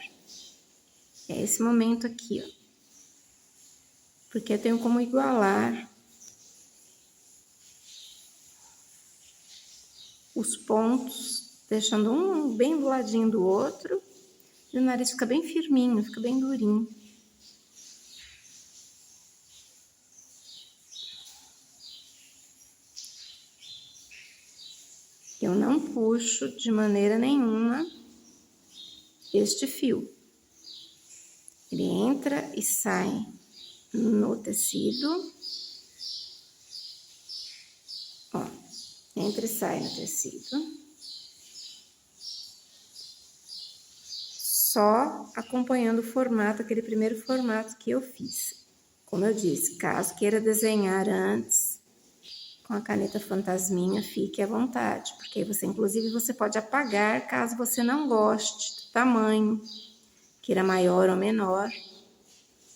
É esse momento aqui, ó. Porque eu tenho como igualar os pontos, deixando um bem do ladinho do outro, e o nariz fica bem firminho, fica bem durinho. Eu não puxo de maneira nenhuma este fio. Ele entra e sai no tecido. Ó, entra e sai no tecido. Só acompanhando o formato, aquele primeiro formato que eu fiz. Como eu disse, caso queira desenhar antes com a caneta fantasminha, fique à vontade, porque você, inclusive, você pode apagar caso você não goste do tamanho, queira maior ou menor.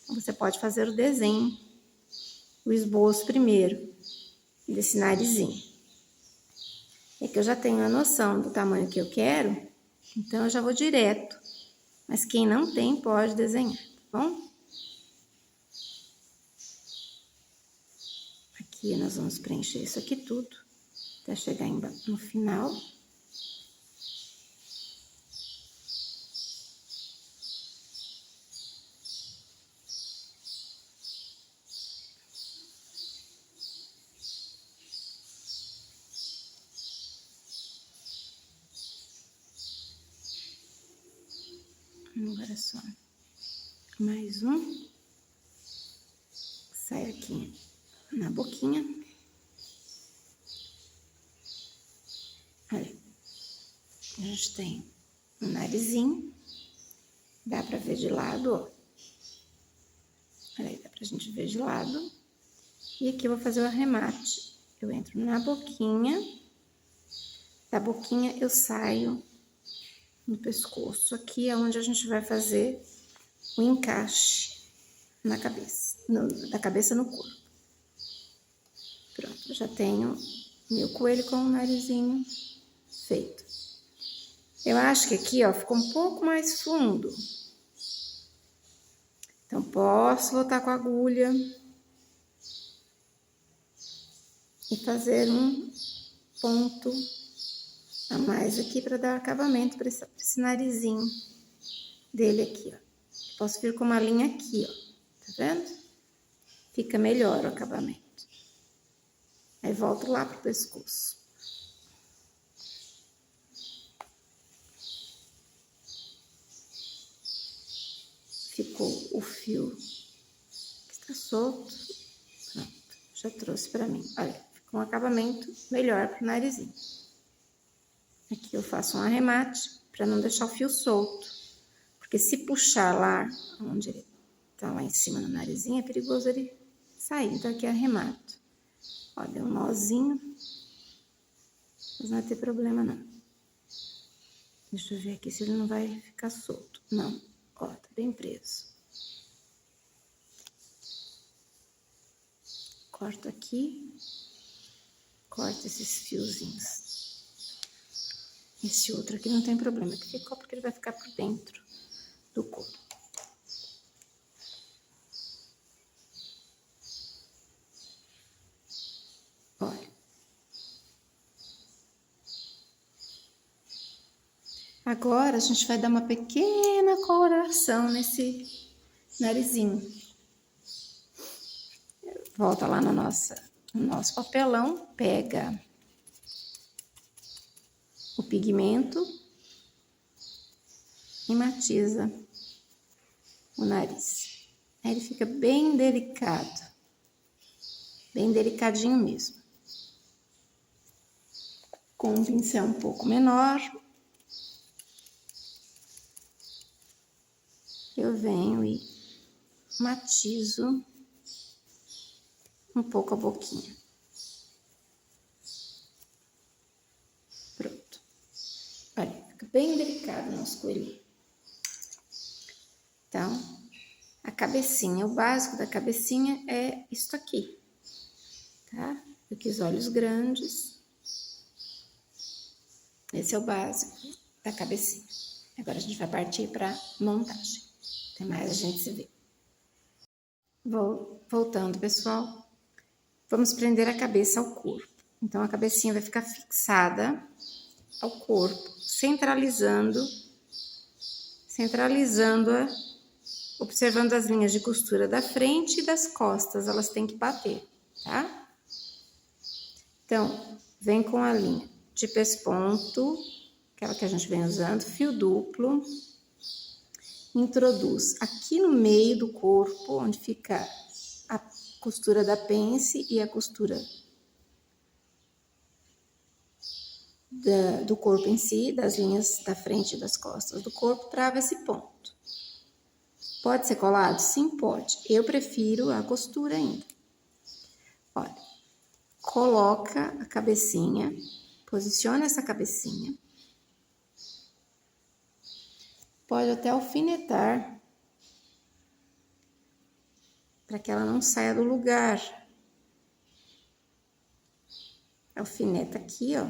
Você pode fazer o desenho, o esboço primeiro, desse narizinho. É que eu já tenho a noção do tamanho que eu quero, então eu já vou direto. Mas quem não tem, pode desenhar, tá bom? Aqui nós vamos preencher isso aqui tudo, até chegar no final. Agora só mais um. Sai aqui na boquinha. Olha, a gente tem um narizinho. Dá pra ver de lado, ó. Olha aí, dá pra gente ver de lado. E aqui eu vou fazer o arremate. Eu entro na boquinha. Da boquinha eu saio no pescoço. Aqui é onde a gente vai fazer o encaixe na cabeça, da cabeça no corpo. Pronto, já tenho meu coelho com o narizinho feito. Eu acho que aqui, ó, ficou um pouco mais fundo. Então, posso voltar com a agulha e fazer um ponto a mais aqui para dar acabamento para esse narizinho dele aqui, ó. Posso vir com uma linha aqui, ó, tá vendo? Fica melhor o acabamento. Aí, volto lá pro pescoço. Ficou o fio que está solto. Pronto, já trouxe para mim. Olha, ficou um acabamento melhor pro narizinho. Aqui eu faço um arremate para não deixar o fio solto. Porque se puxar lá, onde ele tá lá em cima no narizinho, é perigoso ele sair. Então, aqui eu arremato. Ó, deu um nozinho. Mas não vai ter problema, não. Deixa eu ver aqui se ele não vai ficar solto. Não, ó, tá bem preso. Corto aqui. Corto esses fiozinhos. Esse outro aqui não tem problema, que ficou porque ele vai ficar por dentro do corpo. Olha. Agora, a gente vai dar uma pequena coloração nesse narizinho. Volta lá no nosso papelão, pega o pigmento e matiza o nariz. Aí ele fica bem delicado. Bem delicadinho mesmo. Com um pincel um pouco menor, eu venho e matizo um pouco a boquinha. Pronto. Olha, fica bem delicado o nosso coelhinho. Então, a cabecinha, o básico da cabecinha é isso aqui, tá? Eu quis olhos grandes. Esse é o básico da cabecinha. Agora a gente vai partir para montagem. Até mais, a gente se vê. Voltando, pessoal. Vamos prender a cabeça ao corpo. Então, a cabecinha vai ficar fixada ao corpo, centralizando-a, observando as linhas de costura da frente e das costas. Elas têm que bater, tá? Então, vem com a linha de pesponto, aquela que a gente vem usando, fio duplo, introduz aqui no meio do corpo, onde fica a costura da pence e a costura do corpo em si, das linhas da frente e das costas do corpo, trava esse ponto. Pode ser colado? Sim, pode. Eu prefiro a costura ainda. Olha, coloca a cabecinha, posiciona essa cabecinha. Pode até alfinetar, para que ela não saia do lugar. Alfineta aqui, ó.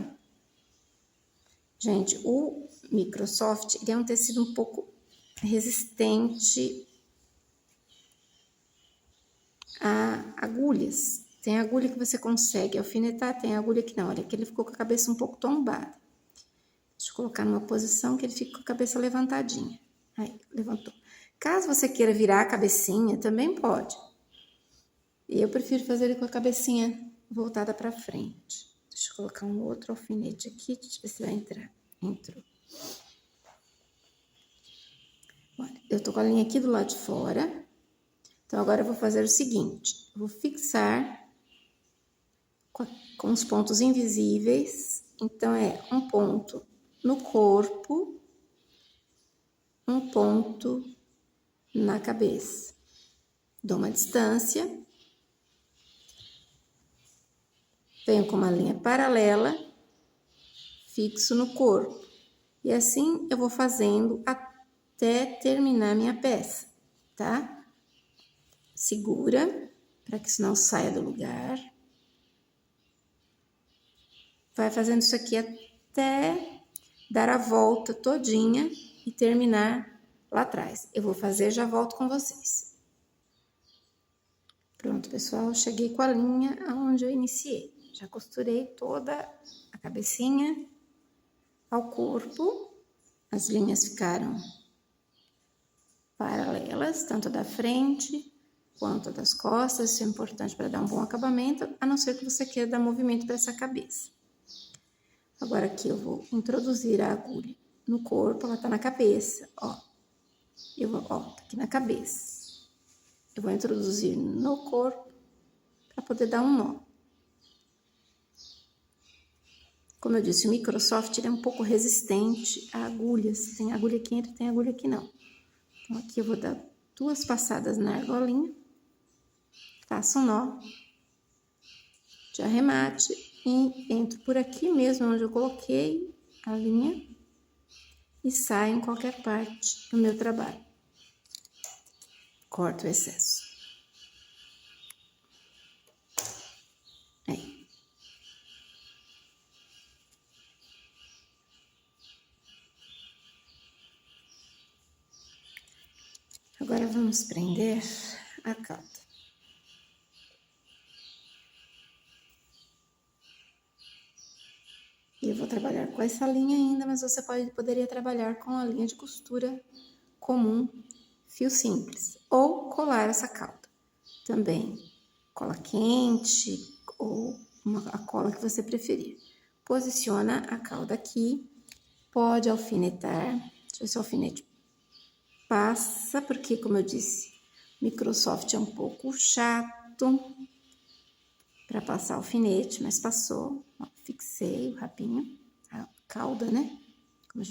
Gente, o Microsoft, ele é um tecido um pouco resistente a agulhas. Tem agulha que você consegue alfinetar, tem agulha que não. Olha, aqui ele ficou com a cabeça um pouco tombada. Deixa eu colocar numa posição que ele fica com a cabeça levantadinha. Aí, levantou. Caso você queira virar a cabecinha, também pode. E eu prefiro fazer ele com a cabecinha voltada para frente. Deixa eu colocar um outro alfinete aqui, deixa eu ver se vai entrar. Entrou. Olha, eu tô com a linha aqui do lado de fora. Então, agora eu vou fazer o seguinte. Eu vou fixar com os pontos invisíveis. Então, é um ponto no corpo, um ponto na cabeça. Dou uma distância. Venho com uma linha paralela, fixo no corpo. E assim eu vou fazendo até terminar minha peça, tá? Segura, para que isso não saia do lugar. Vai fazendo isso aqui até dar a volta todinha e terminar lá atrás. Eu vou fazer e já volto com vocês. Pronto, pessoal, cheguei com a linha aonde eu iniciei. Já costurei toda a cabecinha ao corpo. As linhas ficaram paralelas, tanto da frente quanto das costas. Isso é importante para dar um bom acabamento, a não ser que você queira dar movimento para essa cabeça. Agora aqui eu vou introduzir a agulha no corpo, ela tá na cabeça, ó. Tá aqui na cabeça. Eu vou introduzir no corpo para poder dar um nó. Como eu disse, o Microsoft ele é um pouco resistente a agulhas. Tem agulha que entra, tem agulha que não. Então, aqui eu vou dar 2 passadas na argolinha. Faço um nó de arremate e entro por aqui mesmo onde eu coloquei a linha e saio em qualquer parte do meu trabalho. Corto o excesso. Aí. Agora vamos prender a cauda. E eu vou trabalhar com essa linha ainda, mas você poderia trabalhar com a linha de costura comum, fio simples, ou colar essa cauda. Também cola quente ou a cola que você preferir. Posiciona a cauda aqui, pode alfinetar, deixa eu ver se o alfinete passa, porque como eu disse, Microsoft é um pouco chato para passar alfinete, mas passou. Ó, fixei o rabinho, a cauda, né? Como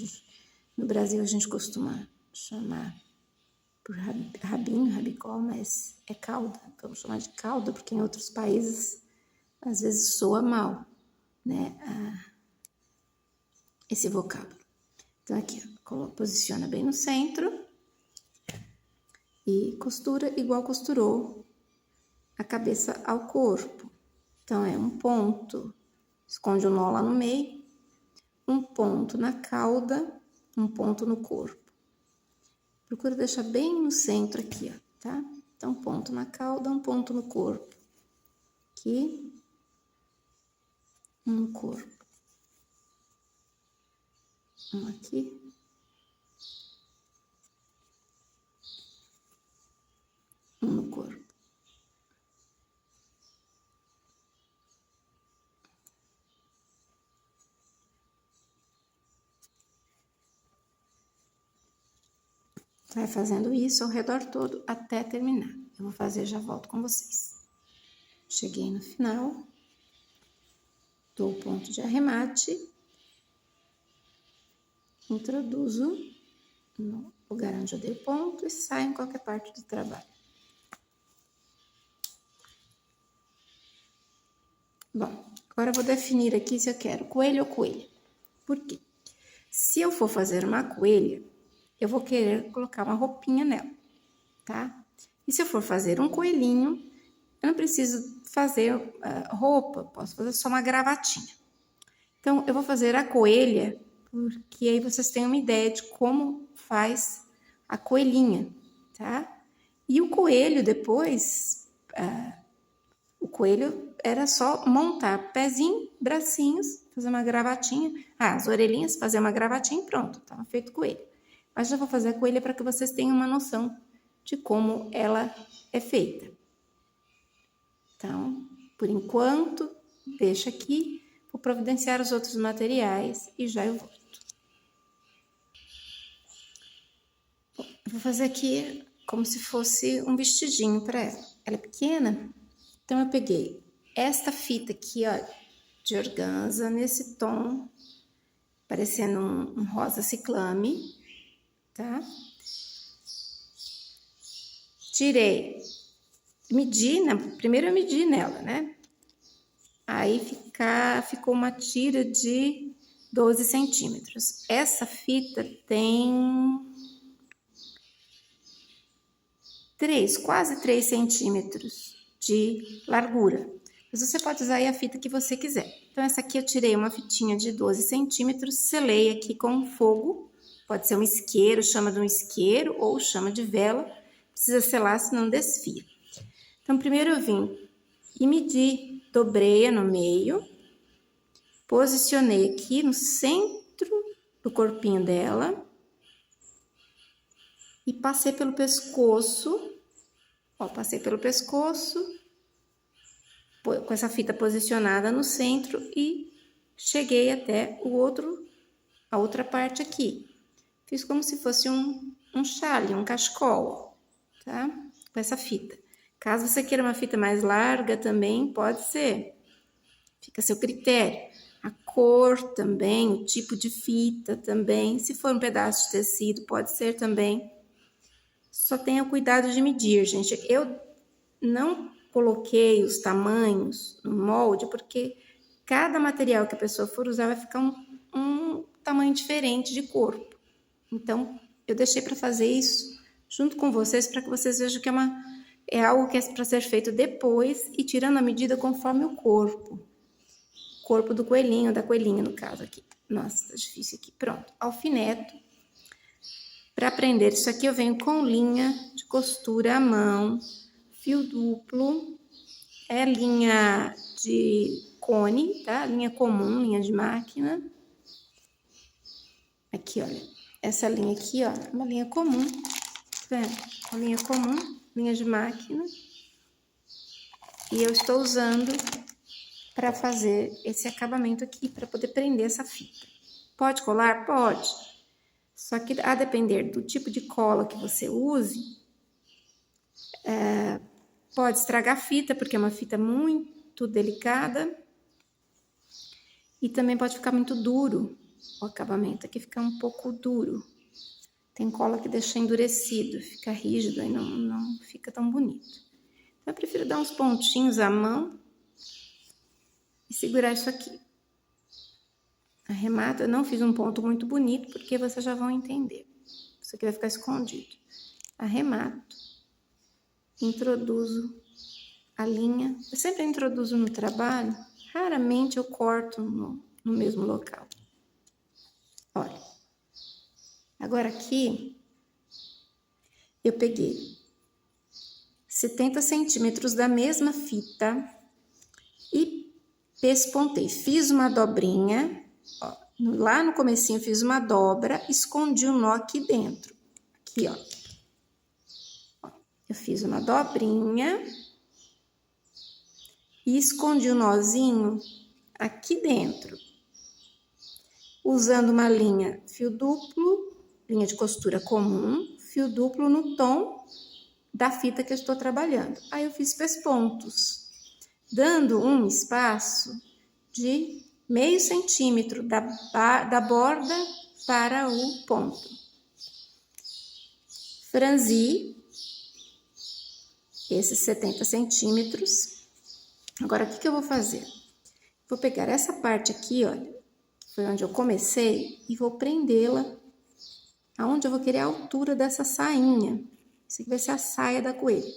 no Brasil a gente costuma chamar por rabinho, rabicó, mas é cauda. Vamos chamar de cauda, porque em outros países às vezes soa mal, né? Esse vocábulo. Então, aqui, ó, posiciona bem no centro e costura igual costurou a cabeça ao corpo. Então, é um ponto, esconde o nó lá no meio, um ponto na cauda, um ponto no corpo. Procura deixar bem no centro aqui, ó, tá? Então, um ponto na cauda, um ponto no corpo. Aqui, um no corpo. Um aqui. Um no corpo. Vai fazendo isso ao redor todo até terminar. Eu vou fazer e já volto com vocês. Cheguei no final. Dou o ponto de arremate. Introduzo no lugar onde eu dei o ponto e saio em qualquer parte do trabalho. Bom, agora eu vou definir aqui se eu quero coelho ou coelha. Por quê? Se eu for fazer uma coelha, eu vou querer colocar uma roupinha nela, tá? E se eu for fazer um coelhinho, eu não preciso fazer roupa, posso fazer só uma gravatinha. Então, eu vou fazer a coelha, porque aí vocês têm uma ideia de como faz a coelhinha, tá? E o coelho depois, o coelho era só montar pezinho, bracinhos, fazer uma gravatinha. As orelhinhas, fazer uma gravatinha e pronto, estava feito o coelho. Mas já vou fazer a coelha para que vocês tenham uma noção de como ela é feita. Então, por enquanto, deixa aqui, vou providenciar os outros materiais e já eu volto. Bom, eu vou fazer aqui como se fosse um vestidinho para ela. Ela é pequena, então eu peguei esta fita aqui, ó, de organza, nesse tom, parecendo um rosa ciclame, tá? Tirei, medi, né? Primeiro eu medi nela, né? Aí ficou uma tira de 12 centímetros. Essa fita tem quase 3 centímetros de largura. Mas você pode usar aí a fita que você quiser. Então, essa aqui eu tirei uma fitinha de 12 centímetros, selei aqui com fogo. Pode ser um isqueiro, chama de um isqueiro ou chama de vela. Precisa selar, senão desfia. Então, primeiro eu vim e medi, dobrei-a no meio, posicionei aqui no centro do corpinho dela e passei pelo pescoço. Ó, passei pelo pescoço, com essa fita posicionada no centro e cheguei até a outra parte aqui. Fiz como se fosse um chale, um cachecol, tá? Com essa fita. Caso você queira uma fita mais larga também, pode ser. Fica a seu critério. A cor também, o tipo de fita também. Se for um pedaço de tecido, pode ser também. Só tenha cuidado de medir, gente. Eu não coloquei os tamanhos no molde, porque cada material que a pessoa for usar vai ficar um tamanho diferente de corpo. Então, eu deixei para fazer isso junto com vocês, para que vocês vejam que é algo que é para ser feito depois e tirando a medida conforme o corpo. O corpo do coelhinho, da coelhinha no caso aqui. Nossa, tá difícil aqui. Pronto, alfineto. Para prender isso aqui eu venho com linha de costura à mão, fio duplo, é linha de cone, tá? Linha comum, linha de máquina. Aqui, olha, essa linha aqui, ó, uma linha comum, tá vendo? Uma linha comum, linha de máquina. E eu estou usando para fazer esse acabamento aqui, para poder prender essa fita. Pode colar? Pode. Só que a depender do tipo de cola que você use, Pode estragar a fita, porque é uma fita muito delicada. E também pode ficar muito duro o acabamento. Aqui fica um pouco duro. Tem cola que deixa endurecido, fica rígido e não fica tão bonito. Então, eu prefiro dar uns pontinhos à mão e segurar isso aqui. Arremato, eu não fiz um ponto muito bonito, porque vocês já vão entender. Isso aqui vai ficar escondido. Arremato, introduzo a linha. Eu sempre introduzo no trabalho, raramente eu corto no mesmo local. Olha. Agora aqui, eu peguei 70 centímetros da mesma fita e pespontei. Fiz uma dobrinha, ó, lá no comecinho fiz uma dobra, escondi o nó aqui dentro. Aqui, ó. Eu fiz uma dobrinha e escondi o nozinho aqui dentro. Usando uma linha fio duplo, linha de costura comum, fio duplo no tom da fita que eu estou trabalhando. Aí eu fiz pespontos, dando um espaço de meio centímetro da borda para o ponto. Franzi esses 70 centímetros. Agora, o que eu vou fazer? Vou pegar essa parte aqui, olha, foi onde eu comecei, e vou prendê-la aonde eu vou querer a altura dessa sainha. Isso aqui vai ser a saia da coelha.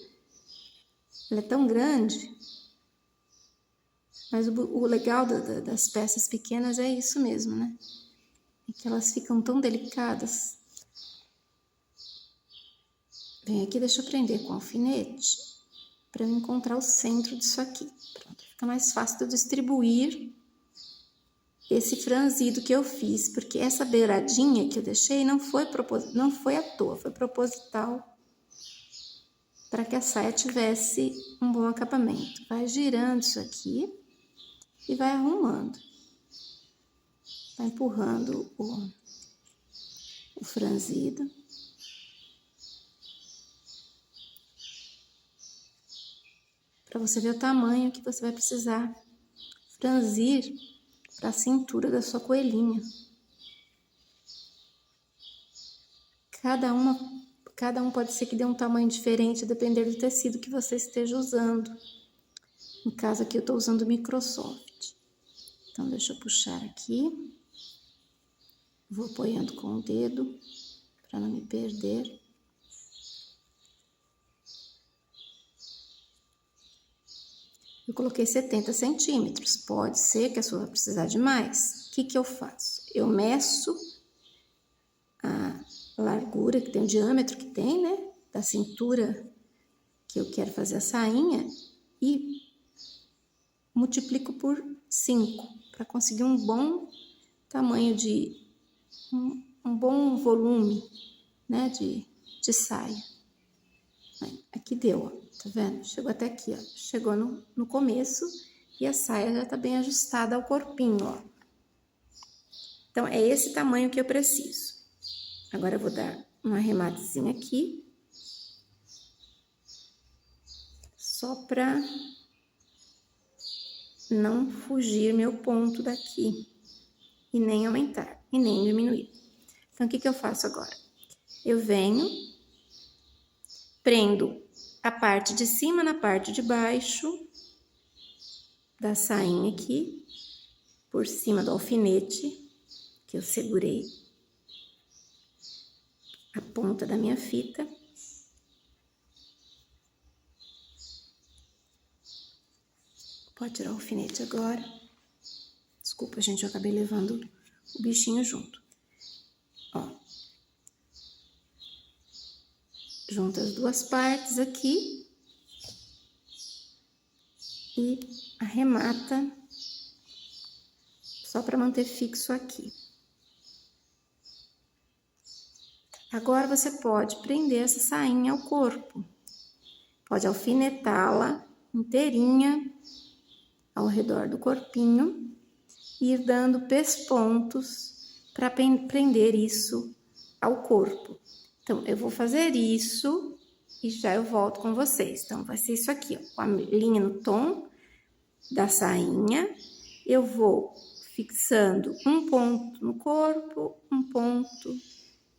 Ela é tão grande, mas o legal das peças pequenas é isso mesmo, né? É que elas ficam tão delicadas. Vem aqui, deixa eu prender com alfinete, para eu encontrar o centro disso aqui. Pronto, fica mais fácil de eu distribuir esse franzido que eu fiz, porque essa beiradinha que eu deixei não foi à toa, foi proposital, para que a saia tivesse um bom acabamento. Vai girando isso aqui e vai arrumando. Vai empurrando o franzido. Para você ver o tamanho que você vai precisar franzir para a cintura da sua coelhinha. Cada um pode ser que dê um tamanho diferente, dependendo do tecido que você esteja usando. No caso aqui eu estou usando Microsoft. Então, deixa eu puxar aqui. Vou apoiando com o dedo, para não me perder. Eu coloquei 70 centímetros, pode ser que a sua vai precisar de mais. O que eu faço? Eu meço a largura que tem, o diâmetro que tem, né? Da cintura que eu quero fazer a sainha e multiplico por 5, para conseguir um bom tamanho um bom volume, né? De saia. Aqui deu, ó, tá vendo? Chegou até aqui, ó. Chegou no começo e a saia já tá bem ajustada ao corpinho, ó. Então, é esse tamanho que eu preciso. Agora, eu vou dar um arrematezinho aqui. Só pra não fugir meu ponto daqui. E nem aumentar, e nem diminuir. Então, o que eu faço agora? Eu venho, prendo a parte de cima na parte de baixo da sainha aqui, por cima do alfinete, que eu segurei a ponta da minha fita. Pode tirar o alfinete agora. Desculpa, gente, eu acabei levando o bichinho junto. Ó. Junta as duas partes aqui e arremata só para manter fixo aqui. Agora, você pode prender essa sainha ao corpo. Pode alfinetá-la inteirinha ao redor do corpinho e ir dando pespontos para prender isso ao corpo. Então, eu vou fazer isso e já eu volto com vocês. Então, vai ser isso aqui, ó, com a linha no tom da sainha, eu vou fixando um ponto no corpo, um ponto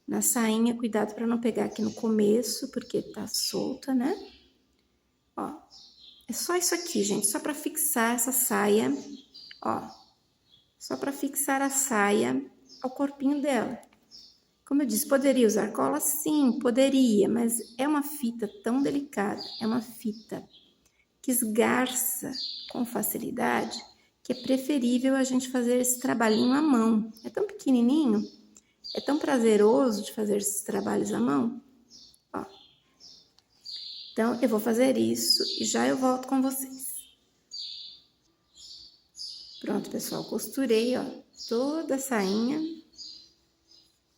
na sainha, cuidado para não pegar aqui no começo, porque tá solta, né? Ó, é só isso aqui, gente, só para fixar essa saia, ó, só para fixar a saia ao corpinho dela. Como eu disse, poderia usar cola? Sim, poderia, mas é uma fita tão delicada, é uma fita que esgarça com facilidade, que é preferível a gente fazer esse trabalhinho à mão. É tão pequenininho, é tão prazeroso de fazer esses trabalhos à mão. Ó. Então, eu vou fazer isso e já eu volto com vocês. Pronto, pessoal, costurei, ó, toda a sainha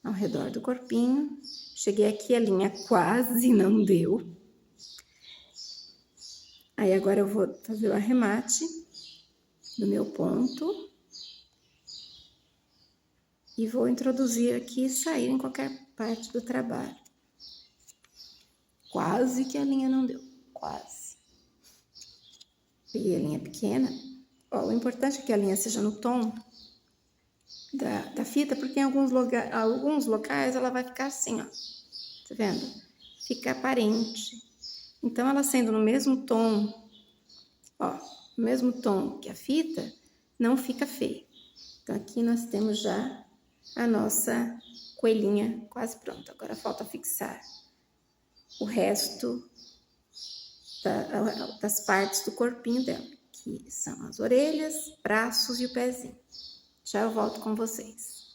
ao redor do corpinho. Cheguei aqui, a linha quase não deu. Aí, agora eu vou fazer o arremate do meu ponto. E vou introduzir aqui e sair em qualquer parte do trabalho. Quase que a linha não deu, quase. Peguei a linha pequena. Ó, o importante é que a linha seja no tom da fita, porque em alguns locais ela vai ficar assim, ó. Tá vendo? Fica aparente. Então, ela sendo no mesmo tom, ó, no mesmo tom que a fita, não fica feio. Então, aqui nós temos já a nossa coelhinha quase pronta. Agora falta fixar o resto das partes do corpinho dela, que são as orelhas, braços e o pezinho. Já eu volto com vocês.